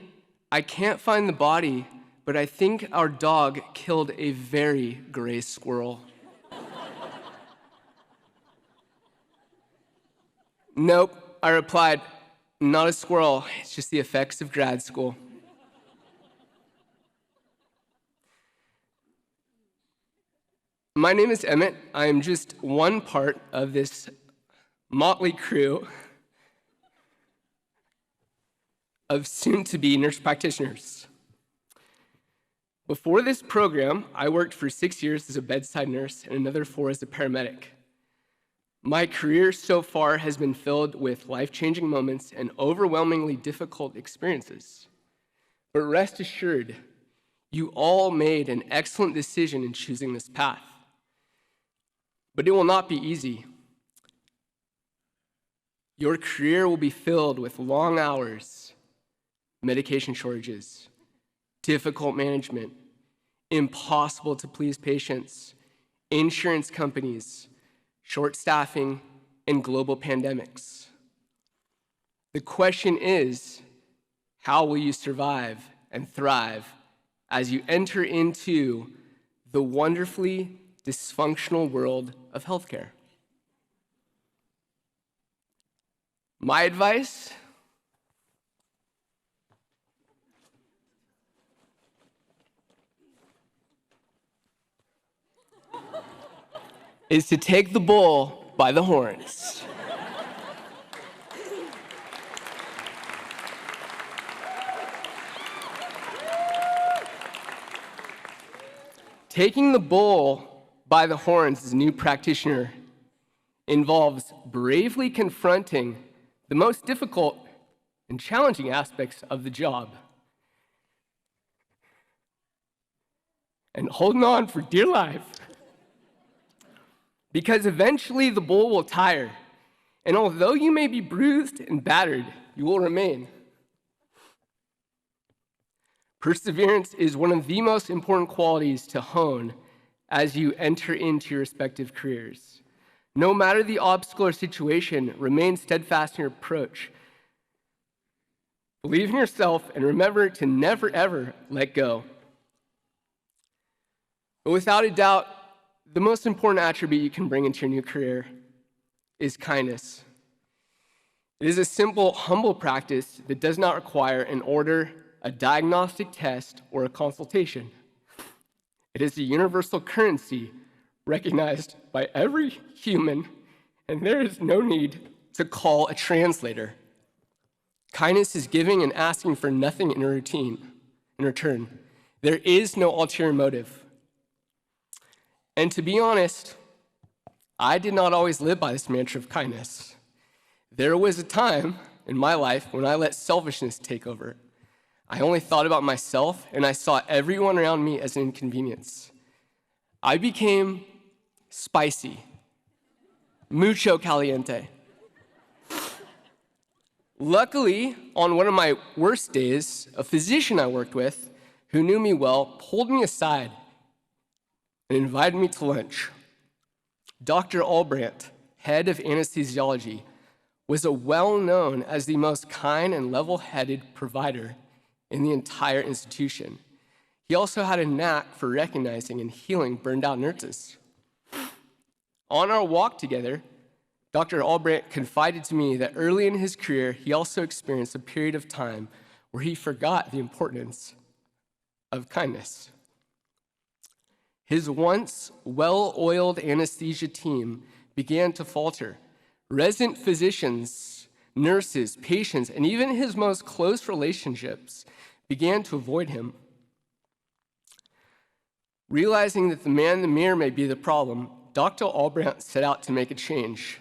I can't find the body, but I think our dog killed a very gray squirrel." "Nope," I replied, "not a squirrel, it's just the effects of grad school." My name is Emmett. I am just one part of this motley crew of soon-to-be nurse practitioners. Before this program, I worked for 6 years as a bedside nurse and another 4 as a paramedic. My career so far has been filled with life-changing moments and overwhelmingly difficult experiences. But rest assured, you all made an excellent decision in choosing this path. But it will not be easy. Your career will be filled with long hours, medication shortages, difficult management, impossible to please patients, insurance companies, short staffing, and global pandemics. The question is, how will you survive and thrive as you enter into the wonderfully dysfunctional world of healthcare? My advice? Is to take the bull by the horns. Taking the bull by the horns as a new practitioner involves bravely confronting the most difficult and challenging aspects of the job and holding on for dear life. Because eventually the bull will tire, and although you may be bruised and battered, you will remain. Perseverance is one of the most important qualities to hone as you enter into your respective careers. No matter the obstacle or situation, remain steadfast in your approach. Believe in yourself and remember to never, ever let go. But without a doubt, the most important attribute you can bring into your new career is kindness. It is a simple, humble practice that does not require an order, a diagnostic test, or a consultation. It is a universal currency recognized by every human, and there is no need to call a translator. Kindness is giving and asking for nothing in return. There is no ulterior motive. And to be honest, I did not always live by this mantra of kindness. There was a time in my life when I let selfishness take over. I only thought about myself, and I saw everyone around me as an inconvenience. I became spicy, mucho caliente. Luckily, on one of my worst days, a physician I worked with, who knew me well, pulled me aside and invited me to lunch. Dr. Albrandt, head of anesthesiology, was well-known as the most kind and level-headed provider in the entire institution. He also had a knack for recognizing and healing burned-out nurses. On our walk together, Dr. Albrandt confided to me that early in his career, he also experienced a period of time where he forgot the importance of kindness. His once well-oiled anesthesia team began to falter. Resident physicians, nurses, patients, and even his most close relationships began to avoid him. Realizing that the man in the mirror may be the problem, Dr. Albrandt set out to make a change.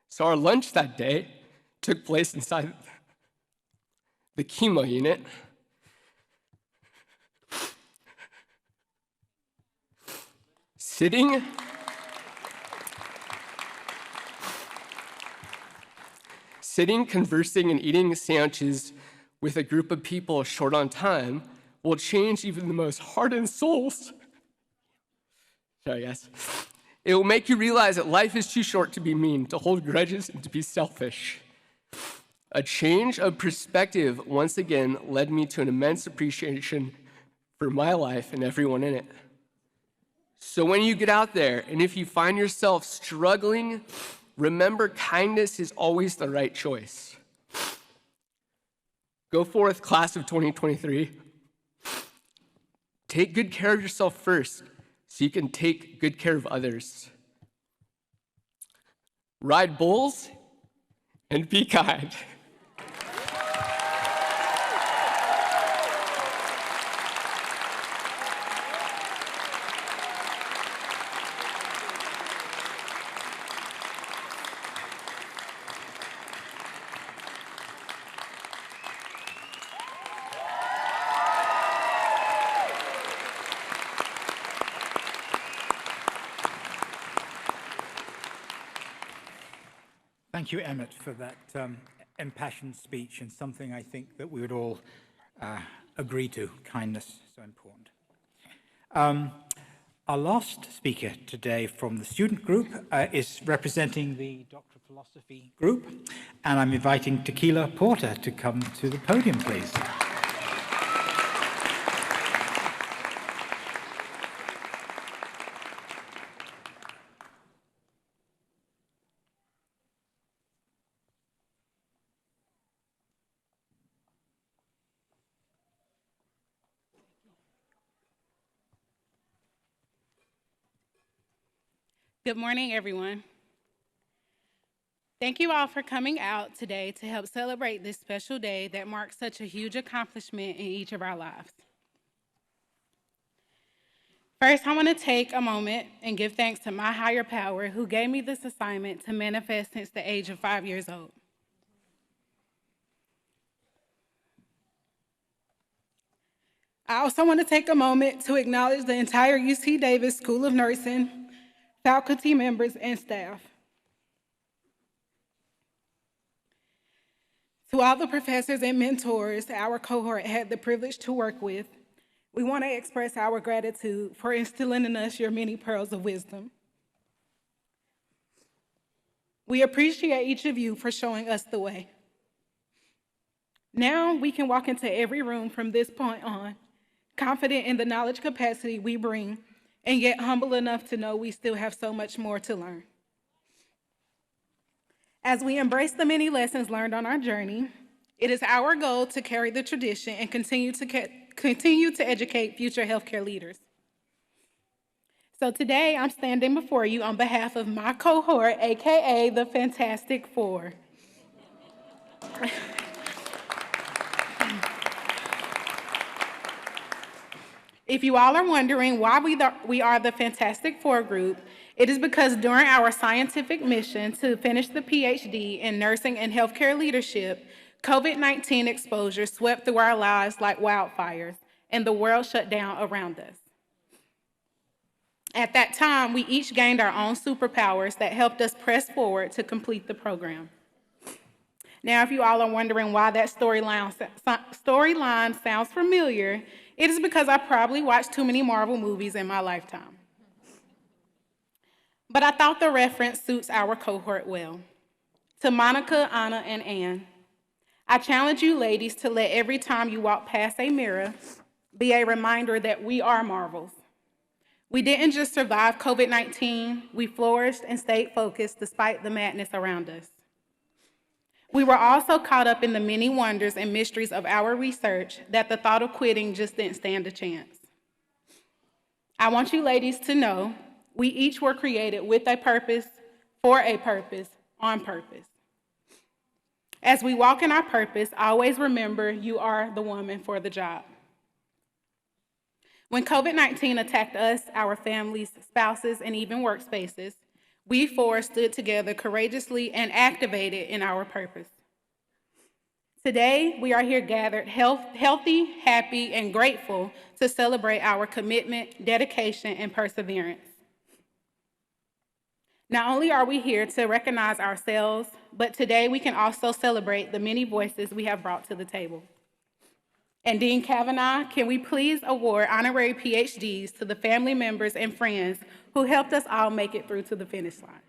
So our lunch that day took place inside the chemo unit. Sitting conversing and eating sandwiches with a group of people short on time will change even the most hardened souls. Sorry, guys. It will make you realize that life is too short to be mean, to hold grudges, and to be selfish. A change of perspective once again led me to an immense appreciation for my life and everyone in it. So when you get out there, and if you find yourself struggling, remember kindness is always the right choice. Go forth, class of 2023. Take good care of yourself first, so you can take good care of others. Ride bulls and be kind. Thank you, Emmett, for that impassioned speech, and something I think that we would all agree to. Kindness, so important. Our last speaker today from the student group is representing the doctoral philosophy group, and I'm inviting Tequila Porter to come to the podium, please. Good morning, everyone. Thank you all for coming out today to help celebrate this special day that marks such a huge accomplishment in each of our lives. First, I want to take a moment and give thanks to my higher power who gave me this assignment to manifest since the age of 5 years old. I also want to take a moment to acknowledge the entire UC Davis School of Nursing, faculty members, and staff. To all the professors and mentors our cohort had the privilege to work with, We want to express our gratitude for instilling in us your many pearls of wisdom. We appreciate each of you for showing us the way. Now we can walk into every room from this point on, confident in the knowledge capacity we bring, and yet humble enough to know we still have so much more to learn. As we embrace the many lessons learned on our journey, it is our goal to carry the tradition and continue to educate future healthcare leaders. So today, I'm standing before you on behalf of my cohort, AKA the Fantastic Four. If you all are wondering why we are the Fantastic Four group, it is because during our scientific mission to finish the PhD in nursing and healthcare leadership, COVID-19 exposure swept through our lives like wildfires, and the world shut down around us. At that time, we each gained our own superpowers that helped us press forward to complete the program. Now, if you all are wondering why that storyline sounds familiar, it is because I probably watched too many Marvel movies in my lifetime. But I thought the reference suits our cohort well. To Monica, Anna, and Anne, I challenge you ladies to let every time you walk past a mirror be a reminder that we are marvels. We didn't just survive COVID-19, we flourished and stayed focused despite the madness around us. We were also caught up in the many wonders and mysteries of our research that the thought of quitting just didn't stand a chance. I want you ladies to know we each were created with a purpose, for a purpose, on purpose. As we walk in our purpose, always remember you are the woman for the job. When COVID-19 attacked us, our families, spouses, and even workspaces, we four stood together courageously and activated in our purpose. Today, we are here gathered healthy, happy, and grateful to celebrate our commitment, dedication, and perseverance. Not only are we here to recognize ourselves, but today we can also celebrate the many voices we have brought to the table. And Dean Cavanagh, can we please award honorary PhDs to the family members and friends who helped us all make it through to the finish line?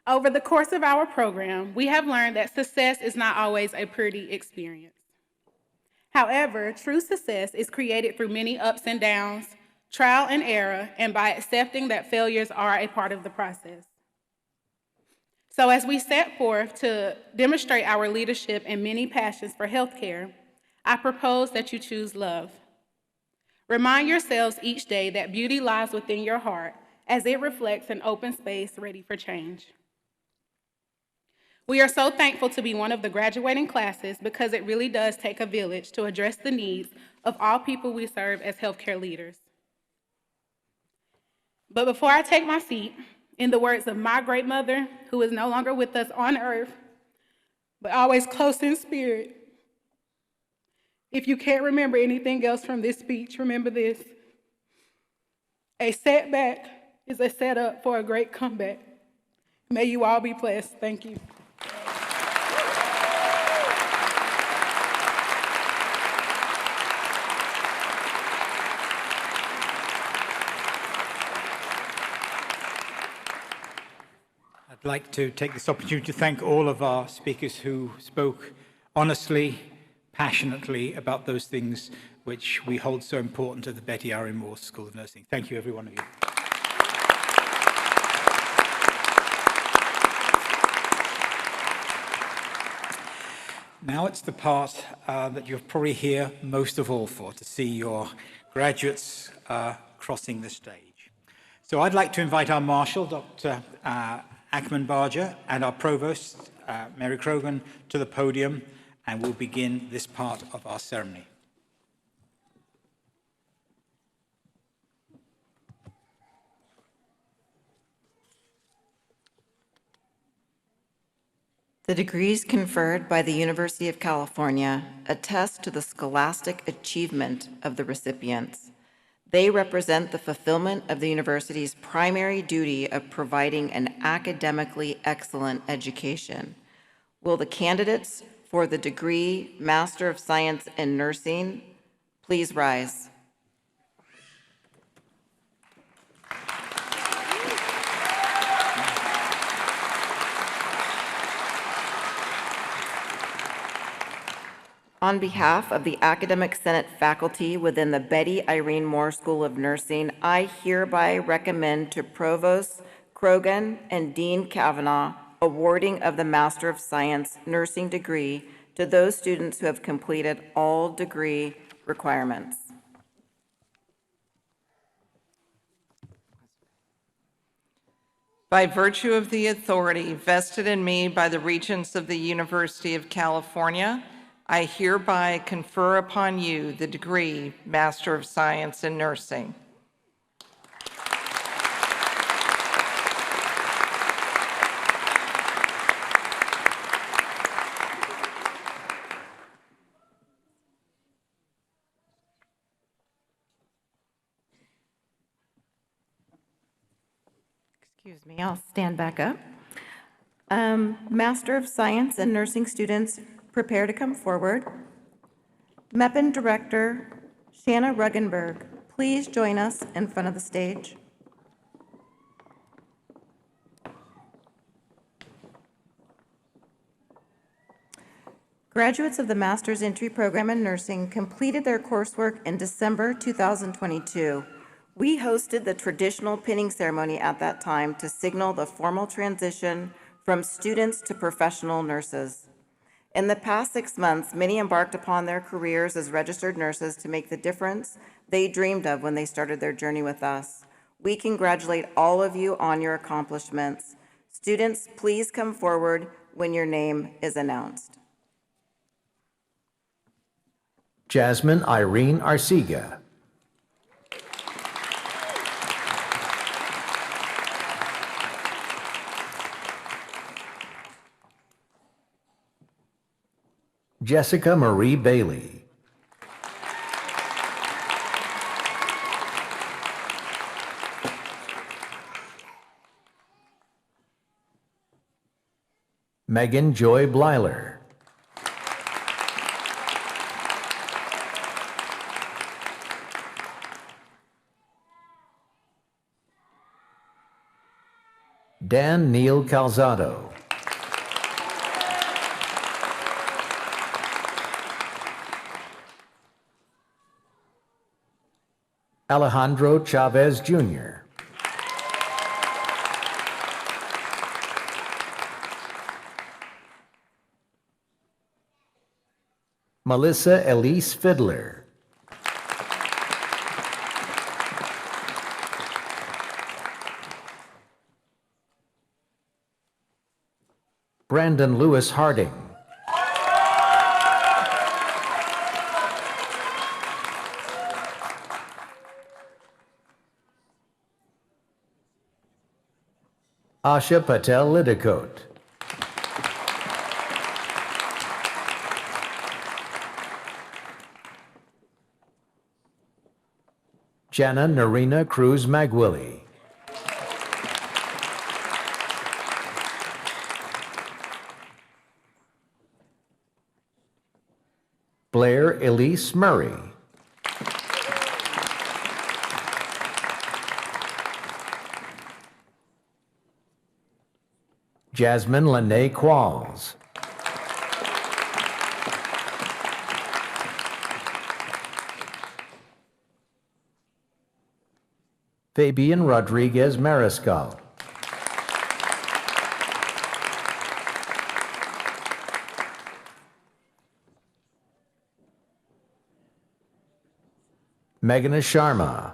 Over the course of our program, we have learned that success is not always a pretty experience. However, true success is created through many ups and downs, trial and error, and by accepting that failures are a part of the process. So as we set forth to demonstrate our leadership and many passions for healthcare, I propose that you choose love. Remind yourselves each day that beauty lies within your heart as it reflects an open space ready for change. We are so thankful to be one of the graduating classes because it really does take a village to address the needs of all people we serve as healthcare leaders. But before I take my seat, in the words of my great mother, who is no longer with us on earth, but always close in spirit, if you can't remember anything else from this speech, remember this: a setback is a setup for a great comeback. May you all be blessed. Thank you. I'd like to take this opportunity to thank all of our speakers who spoke honestly, passionately about those things which we hold so important at the Betty Irene Moore School of Nursing. Thank you, every one of you. Now it's the part that you're probably here most of all for, to see your graduates crossing the stage. So I'd like to invite our Marshal, Dr. Ackman Barger, and our Provost, Mary Croughan, to the podium, and we'll begin this part of our ceremony. The degrees conferred by the University of California attest to the scholastic achievement of the recipients. They represent the fulfillment of the university's primary duty of providing an academically excellent education. Will the candidates for the degree Master of Science in Nursing Please rise. On behalf of the Academic Senate faculty within the Betty Irene Moore School of Nursing, I hereby recommend to Provost Croughan and Dean Cavanagh awarding of the Master of Science nursing degree to those students who have completed all degree requirements. By virtue of the authority vested in me by the Regents of the University of California, I hereby confer upon you the degree Master of Science in Nursing. Excuse me, I'll stand back up. Master of Science and Nursing students, prepare to come forward. MEPN Director Shanna Ruggenberg, please join us in front of the stage. Graduates of the Master's Entry Program in Nursing completed their coursework in December 2022. We hosted the traditional pinning ceremony at that time to signal the formal transition from students to professional nurses. In the past 6 months, many embarked upon their careers as registered nurses to make the difference they dreamed of when they started their journey with us. We congratulate all of you on your accomplishments. Students, please come forward when your name is announced. Jasmine Irene Arcega. Jessica Marie Bailey. Megan Joy Blyler. Dan Neil Calzado. Alejandro Chavez Jr. Melissa Elise Fiddler. Brandon Lewis Harding. Asha Patel Liddicoat. Jana Narina Cruz Magwilly. Blair Elise Murray. Jasmine Lene Qualls. Fabian Rodriguez Mariscal. Meghna Sharma.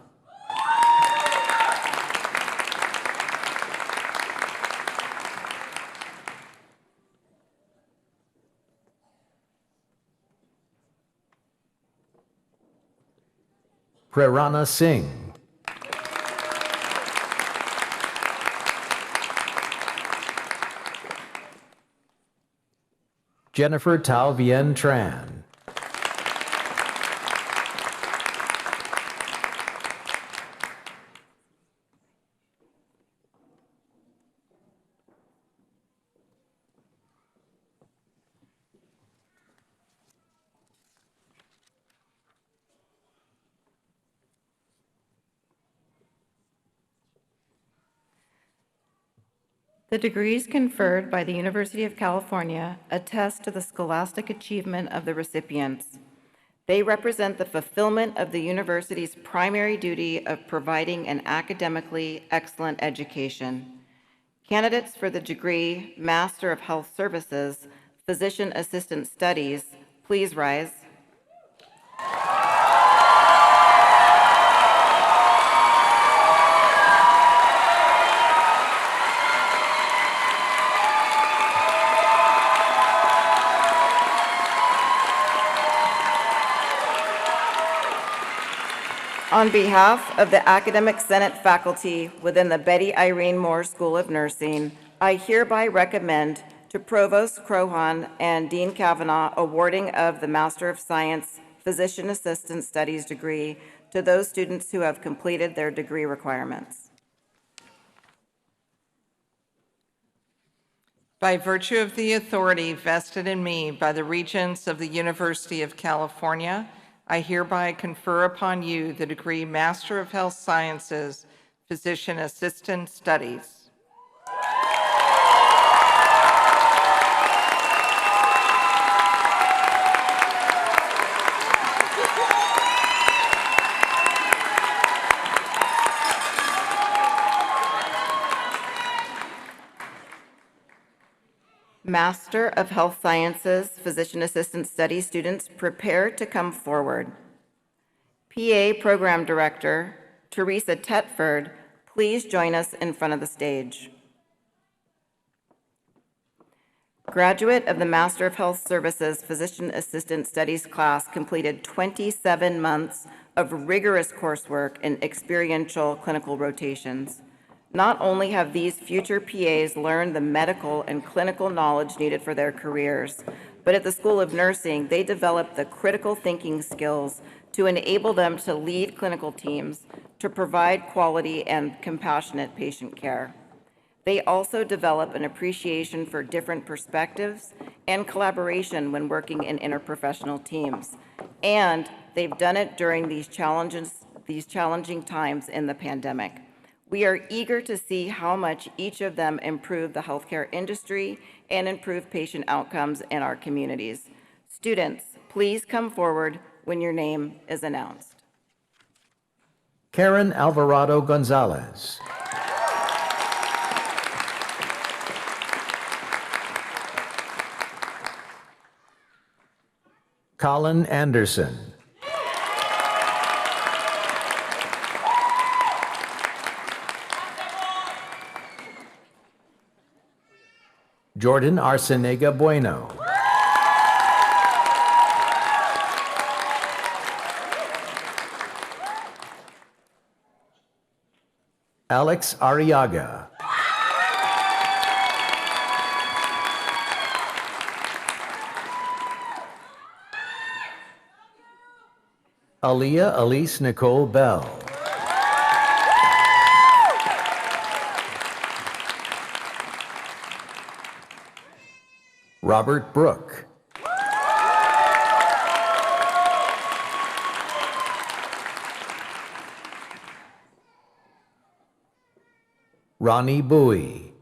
Prerana Singh. Jennifer Tao Vien Tran. The degrees conferred by the University of California attest to the scholastic achievement of the recipients. They represent the fulfillment of the university's primary duty of providing an academically excellent education. Candidates for the degree Master of Health Services, Physician Assistant Studies, please rise. On behalf of the Academic Senate faculty within the Betty Irene Moore School of Nursing, I hereby recommend to Provost Croughan and Dean Cavanagh awarding of the Master of Science Physician Assistant Studies degree to those students who have completed their degree requirements. By virtue of the authority vested in me by the Regents of the University of California, I hereby confer upon you the degree Master of Health Sciences, Physician Assistant Studies. Master of Health Sciences, Physician Assistant Studies students, prepare to come forward. PA Program Director, Teresa Tetford, please join us in front of the stage. Graduate of the Master of Health Services Physician Assistant Studies class completed 27 months of rigorous coursework in experiential clinical rotations. Not only have these future PAs learned the medical and clinical knowledge needed for their careers, but at the School of Nursing, they developed the critical thinking skills to enable them to lead clinical teams, to provide quality and compassionate patient care. They also develop an appreciation for different perspectives and collaboration when working in interprofessional teams. And they've done it during these challenging times in the pandemic. We are eager to see how much each of them improve the healthcare industry and improve patient outcomes in our communities. Students, please come forward when your name is announced. Karen Alvarado Gonzalez. Colin Anderson. Jordan Arcenega Bueno. Alex Arriaga. Aaliyah Elise Nicole Bell. Robert Brook. Ronnie Bowie.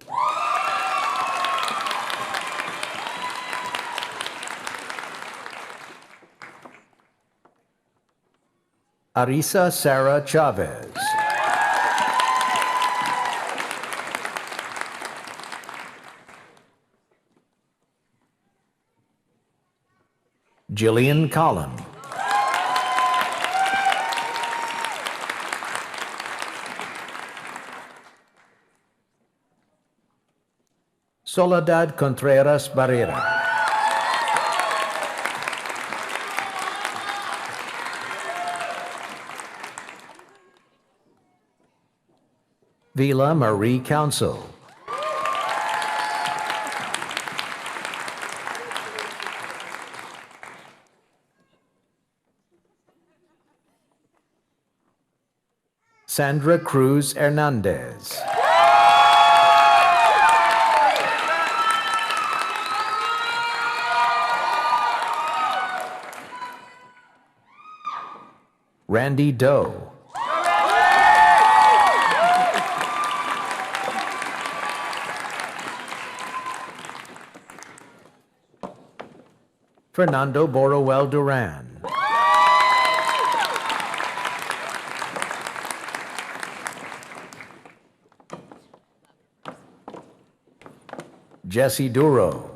Arisa Sarah Chavez. Jillian Collin. Soledad Contreras Barrera. Vila Marie Council. Sandra Cruz Hernandez. Randy Doe. Fernando Boruel Duran. Jesse Duro.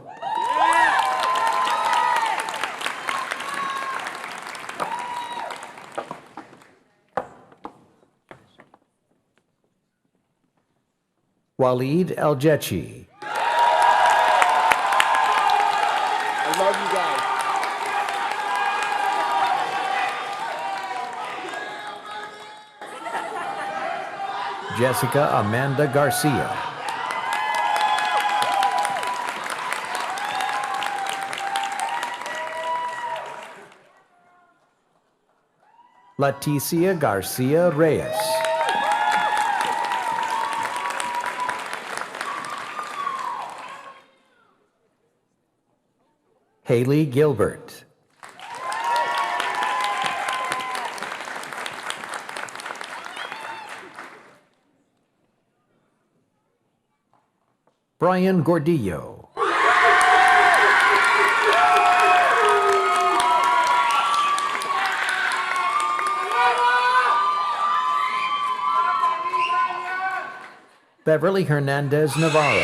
Waleed El-Jechi. I love you guys. Jessica Amanda Garcia. Leticia Garcia Reyes. Haley Gilbert. Brian Gordillo. Beverly Hernandez Navarro.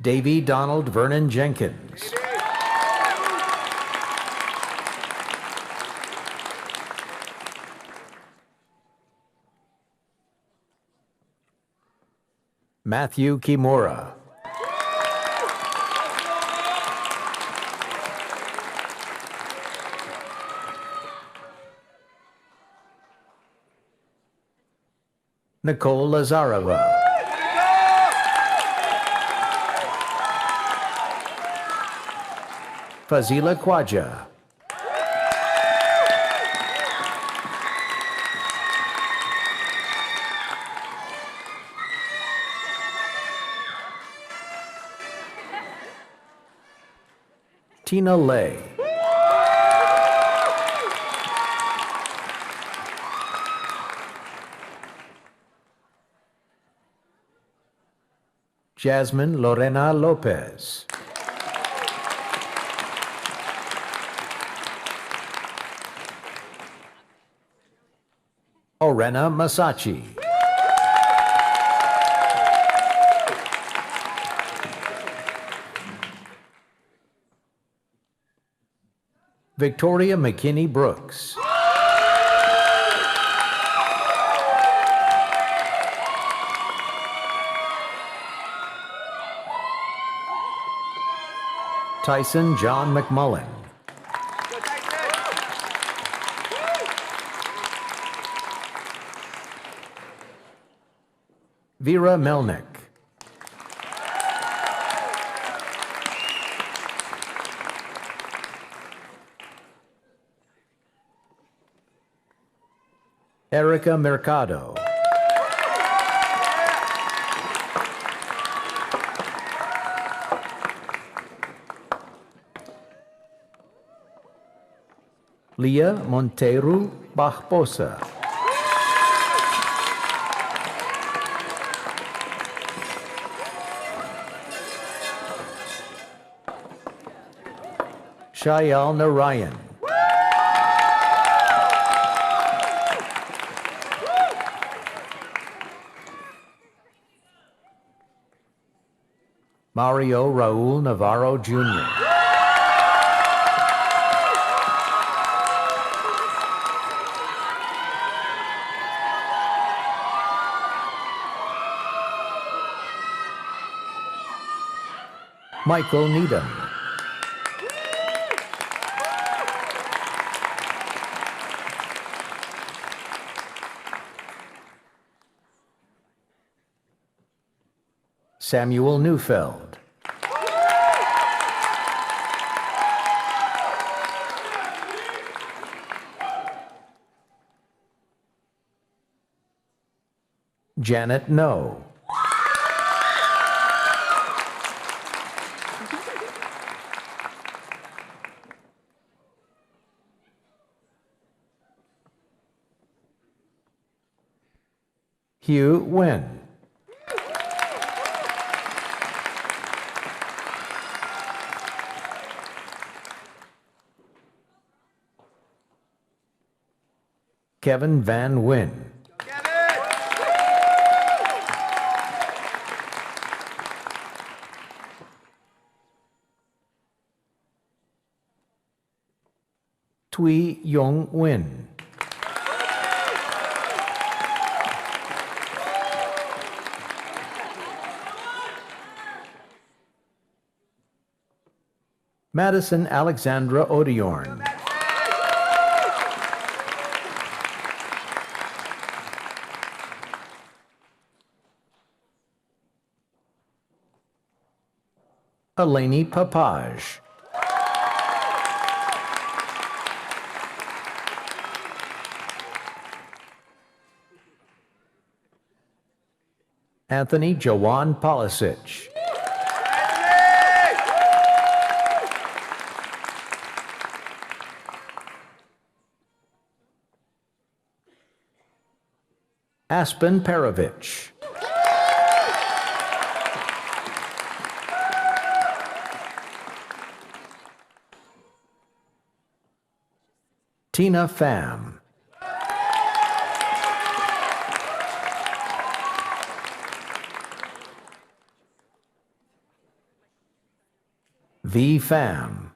Davy Donald Vernon Jenkins. Matthew Kimura. Nicole Lazarova. Fazila Khwaja. Tina Lay. Jasmine Lorena Lopez. Orena Masachi. Victoria McKinney Brooks. Tyson John McMullen. Vera Melnick. Erica Mercado. Leah Monteiro Barbosa. Shayal Narayan. Mario Raul Navarro Jr. Michael Needham. Samuel Neufeld. Janet No. Hugh Nguyen. Kevin Van Nguyen. Thuy Yong Nguyen. Madison Alexandra Odiorn. Eleni Papage. Anthony Jawan Polisic. Aspen Perovich. Tina Pham. V. Pham.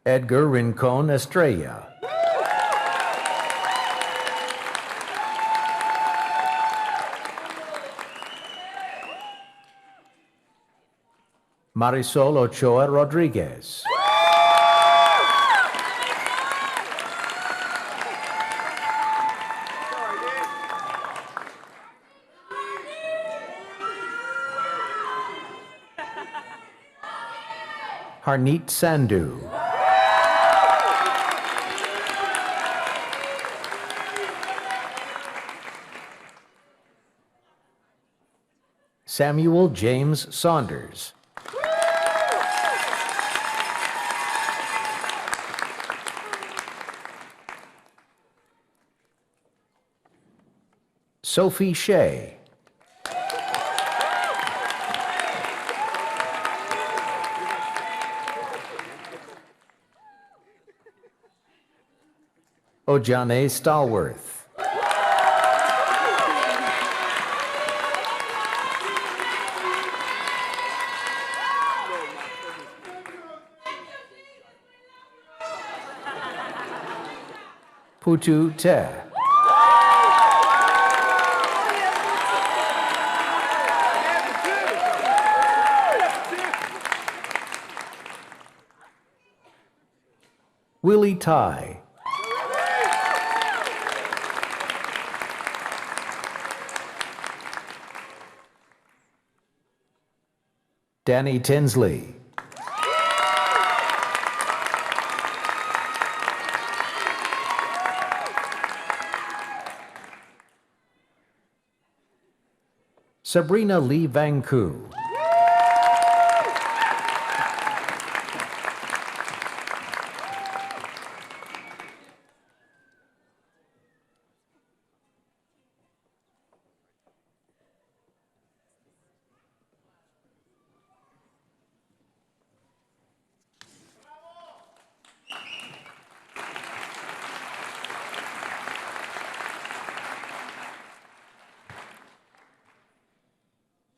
Edgar Rincon Estrella. Marisol Ochoa Rodriguez. Harneet Sandhu. Samuel James Saunders. Sophie Shea. Ojane Stallworth. Putu Te. Willie Tai. Danny Tinsley. Sabrina Lee Vanku.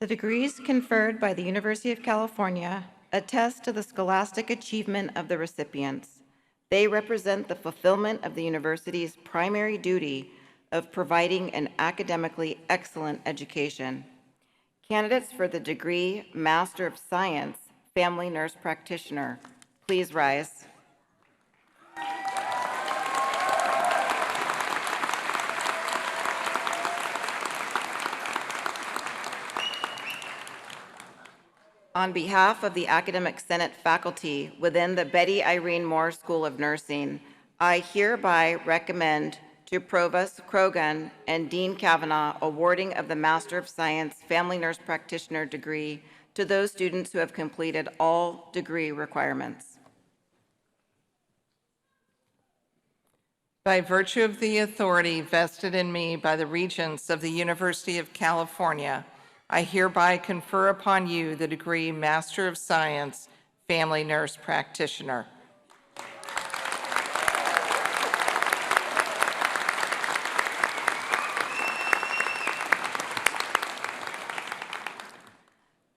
The degrees conferred by the University of California attest to the scholastic achievement of the recipients. They represent the fulfillment of the university's primary duty of providing an academically excellent education. Candidates for the degree Master of Science, Family Nurse Practitioner, please rise. On behalf of the Academic Senate faculty within the Betty Irene Moore School of Nursing, I hereby recommend to Provost Croughan and Dean Cavanagh awarding of the Master of Science Family Nurse Practitioner degree to those students who have completed all degree requirements. By virtue of the authority vested in me by the Regents of the University of California, I hereby confer upon you the degree Master of Science, Family Nurse Practitioner.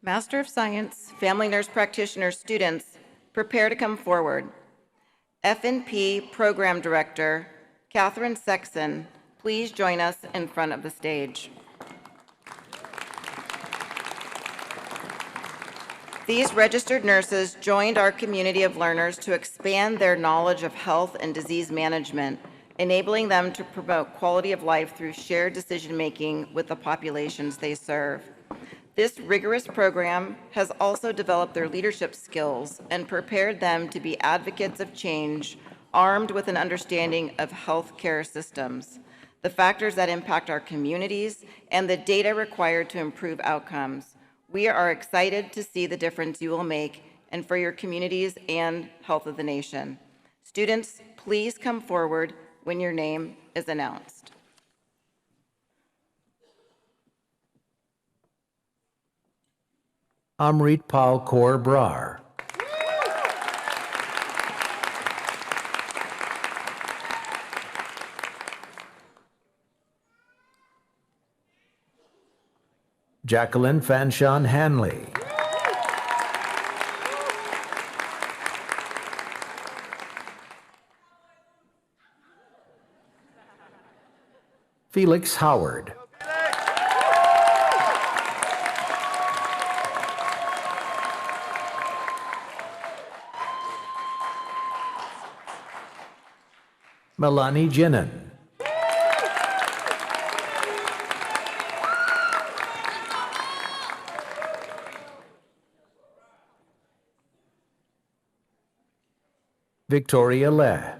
Master of Science, Family Nurse Practitioner students, prepare to come forward. F&P Program Director, Catherine Sexton, please join us in front of the stage. These registered nurses joined our community of learners to expand their knowledge of health and disease management, enabling them to promote quality of life through shared decision-making with the populations they serve. This rigorous program has also developed their leadership skills and prepared them to be advocates of change, armed with an understanding of healthcare systems, the factors that impact our communities, and the data required to improve outcomes. We are excited to see the difference you will make and for your communities and health of the nation. Students, please come forward when your name is announced. Amrit Pal Kaur Brar. Jacqueline Fanshawn Hanley. Felix Howard. Melanie Jinnan. Victoria Le.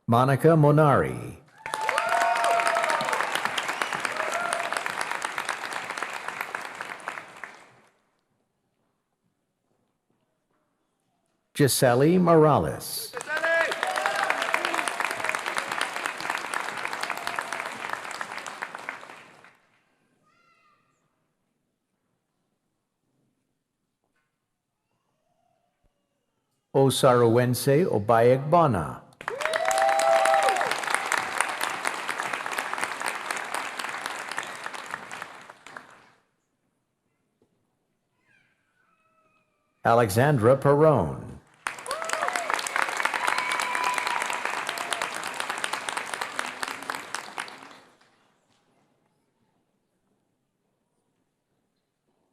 Monica Monari. Gisele Morales. Osaruwense Obayegbana. Alexandra Perrone.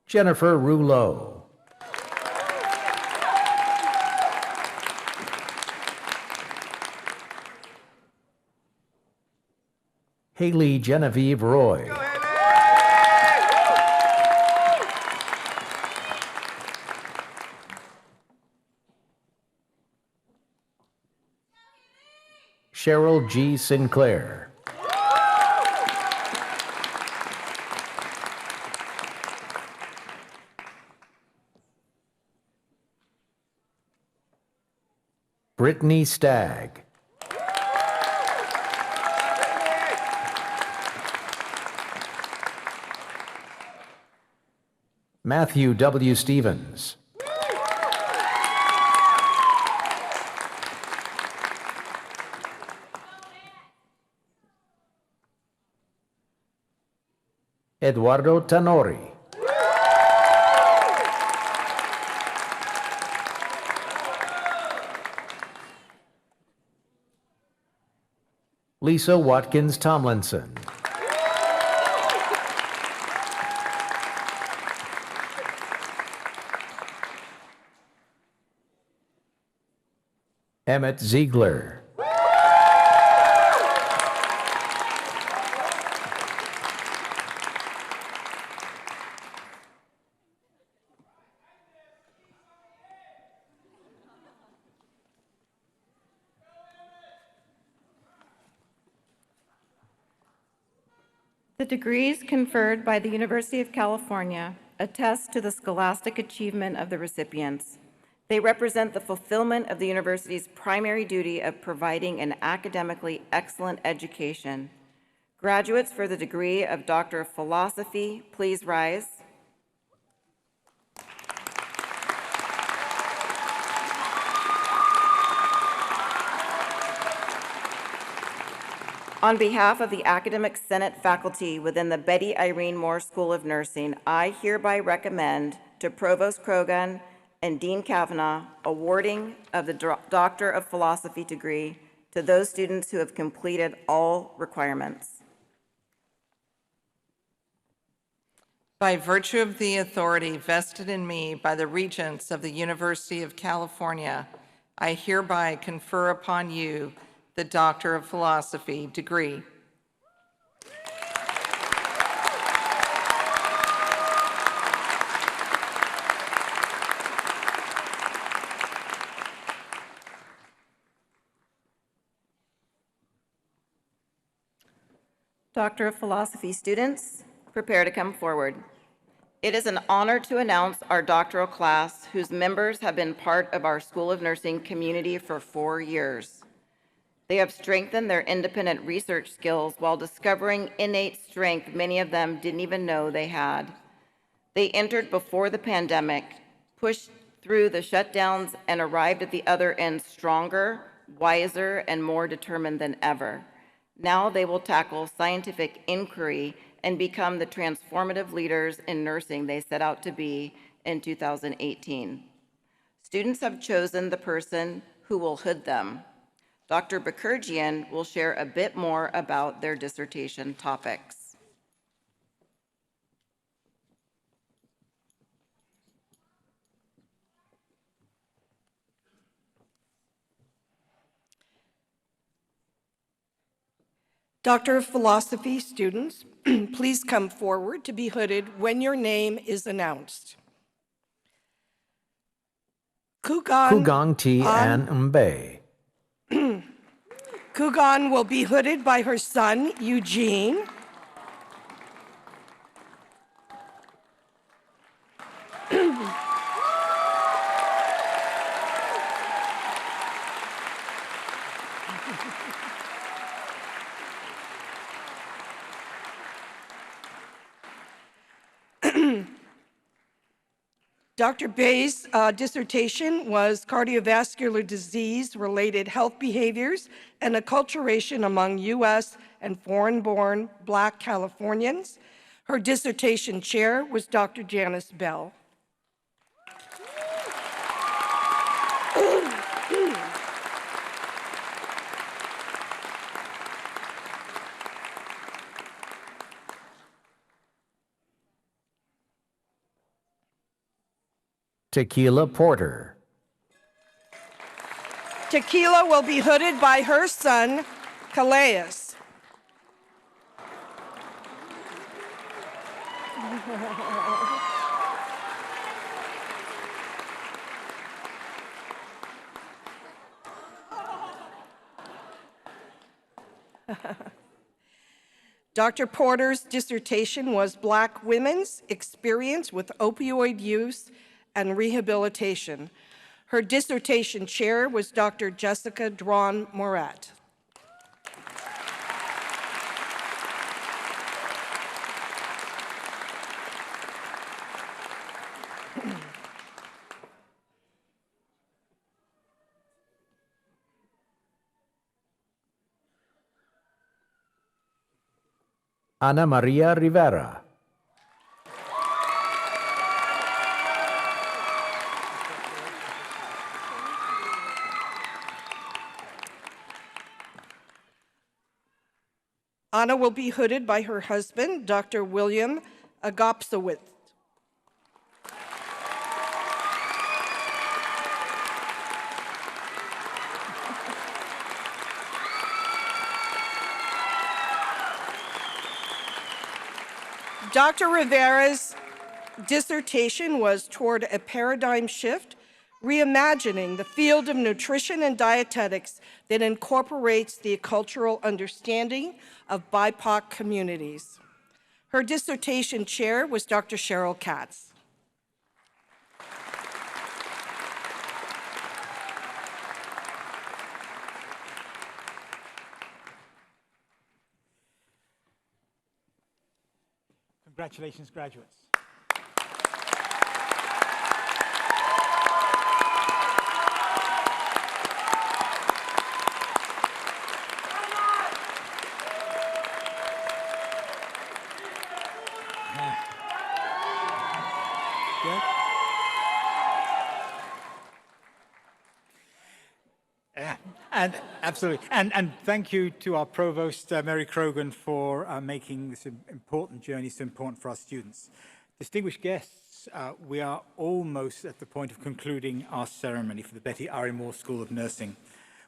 Jennifer Rouleau. Haley Genevieve Roy. Cheryl G. Sinclair. Brittany Stagg. Matthew W. Stevens. Eduardo Tanori. Lisa Watkins Tomlinson. Emmett Ziegler. The degrees conferred by the University of California attest to the scholastic achievement of the recipients. They represent the fulfillment of the university's primary duty of providing an academically excellent education. Graduates for the degree of Doctor of Philosophy, please rise. On behalf of the Academic Senate faculty within the Betty Irene Moore School of Nursing, I hereby recommend to Provost Croughan and Dean Cavanagh awarding of the Doctor of Philosophy degree to those students who have completed all requirements. By virtue of the authority vested in me by the Regents of the University of California, I hereby confer upon you the Doctor of Philosophy degree. Doctor of Philosophy students, prepare to come forward. It is an honor to announce our doctoral class, whose members have been part of our School of Nursing community for 4 years. They have strengthened their independent research skills while discovering innate strength many of them didn't even know they had. They entered before the pandemic, pushed through the shutdowns, and arrived at the other end stronger, wiser, and more determined than ever. Now they will tackle scientific inquiry and become the transformative leaders in nursing they set out to be in 2018. Students have chosen the person who will hood them. Dr. Bakurjian will share a bit more about their dissertation topics. Doctor of Philosophy students, please come forward to be hooded when your name is announced. Croughan T. Ann Mbe. Croughan will be hooded by her son, Eugene. Dr. Bay's dissertation was cardiovascular disease-related health behaviors and acculturation among U.S. and foreign-born Black Californians. Her dissertation chair was Dr. Janice Bell. Tequila Porter. Tequila will be hooded by her son, Calais. Dr. Porter's dissertation was Black Women's Experience with Opioid Use and Rehabilitation. Her dissertation chair was Dr. Jessica Drawn Morat. Ana Maria Rivera. Anna will be hooded by her husband, Dr. William Agopsowitz. Dr. Rivera's dissertation was toward a paradigm shift, reimagining the field of nutrition and dietetics that incorporates the cultural understanding of BIPOC communities. Her dissertation chair was Dr. Cheryl Katz. Congratulations, graduates. And absolutely, and thank you to our Provost, Mary Croughan, for making this important journey so important for our students. Distinguished guests, we are almost at the point of concluding our ceremony for the Betty Irene Moore School of Nursing.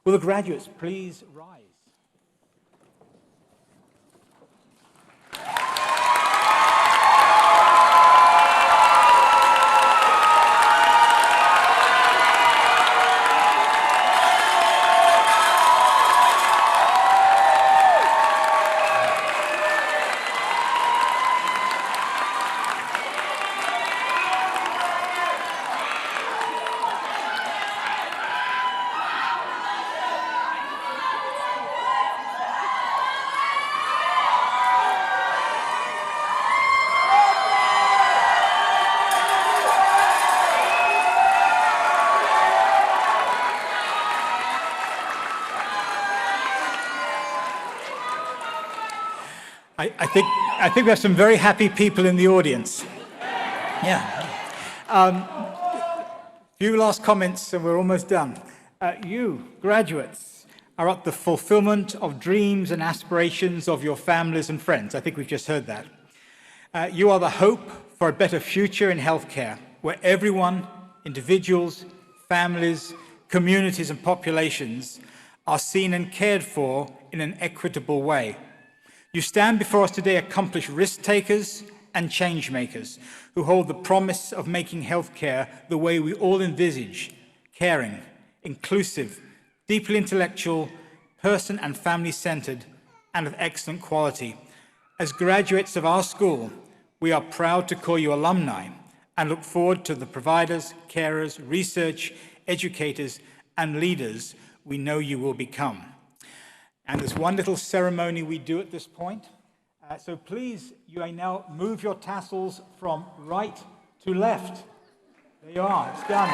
Will the graduates please rise? I think we have some very happy people in the audience. Yeah. Few last comments and we're almost done. You, graduates, are at the fulfillment of dreams and aspirations of your families and friends. I think we've just heard that. You are the hope for a better future in healthcare, where everyone, individuals, families, communities and populations are seen and cared for in an equitable way. You stand before us today accomplished risk takers and change makers who hold the promise of making healthcare the way we all envisage: caring, inclusive, deeply intellectual, person and family centered, and of excellent quality. As graduates of our school, we are proud to call you alumni and look forward to the providers, carers, research, educators, and leaders we know you will become. And there's one little ceremony we do at this point. So please, you may now move your tassels from right to left. There you are, it's done.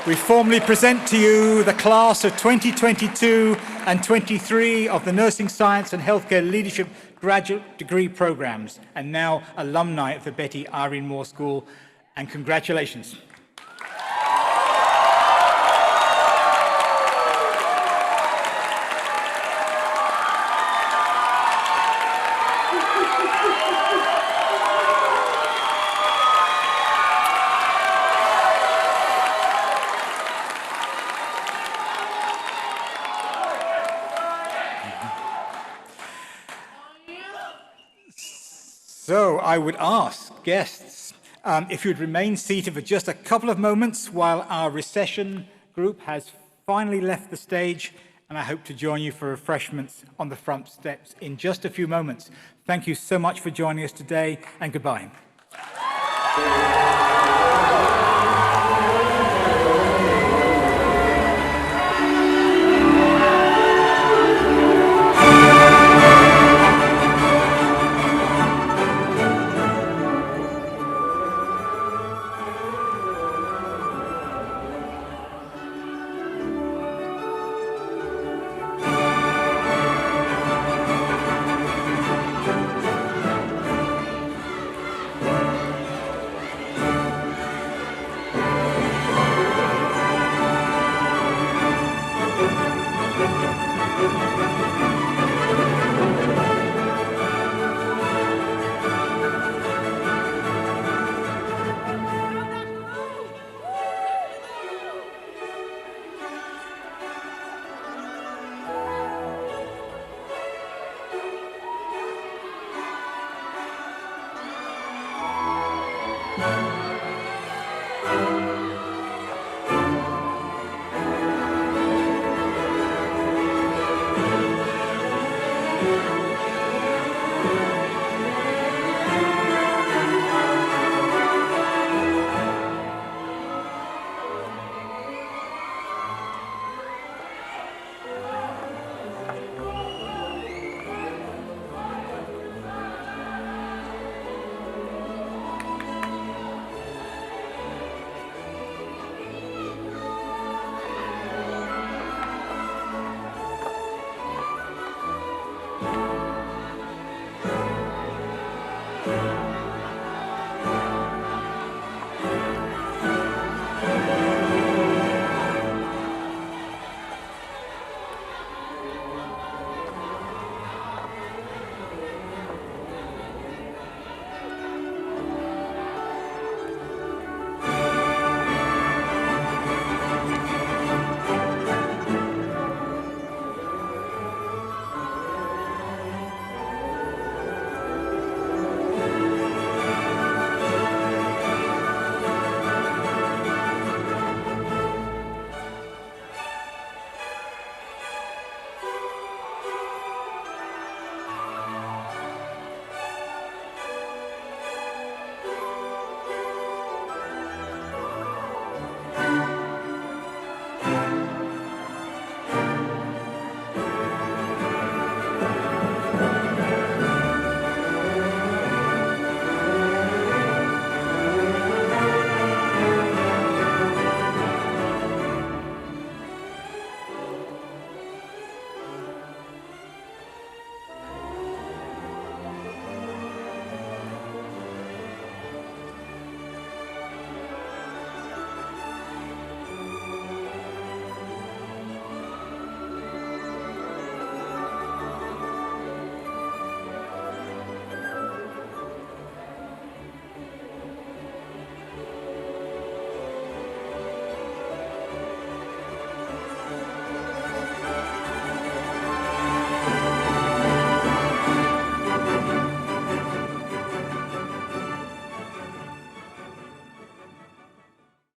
We formally present to you the class of 2022 and 23 of the Nursing Science and Healthcare Leadership graduate degree programs, and now alumni of the Betty Irene Moore School, and congratulations. So I would ask guests if you'd remain seated for just a couple of moments while our recession group has finally left the stage, and I hope to join you for refreshments on the front steps in just a few moments. Thank you so much for joining us today, and goodbye.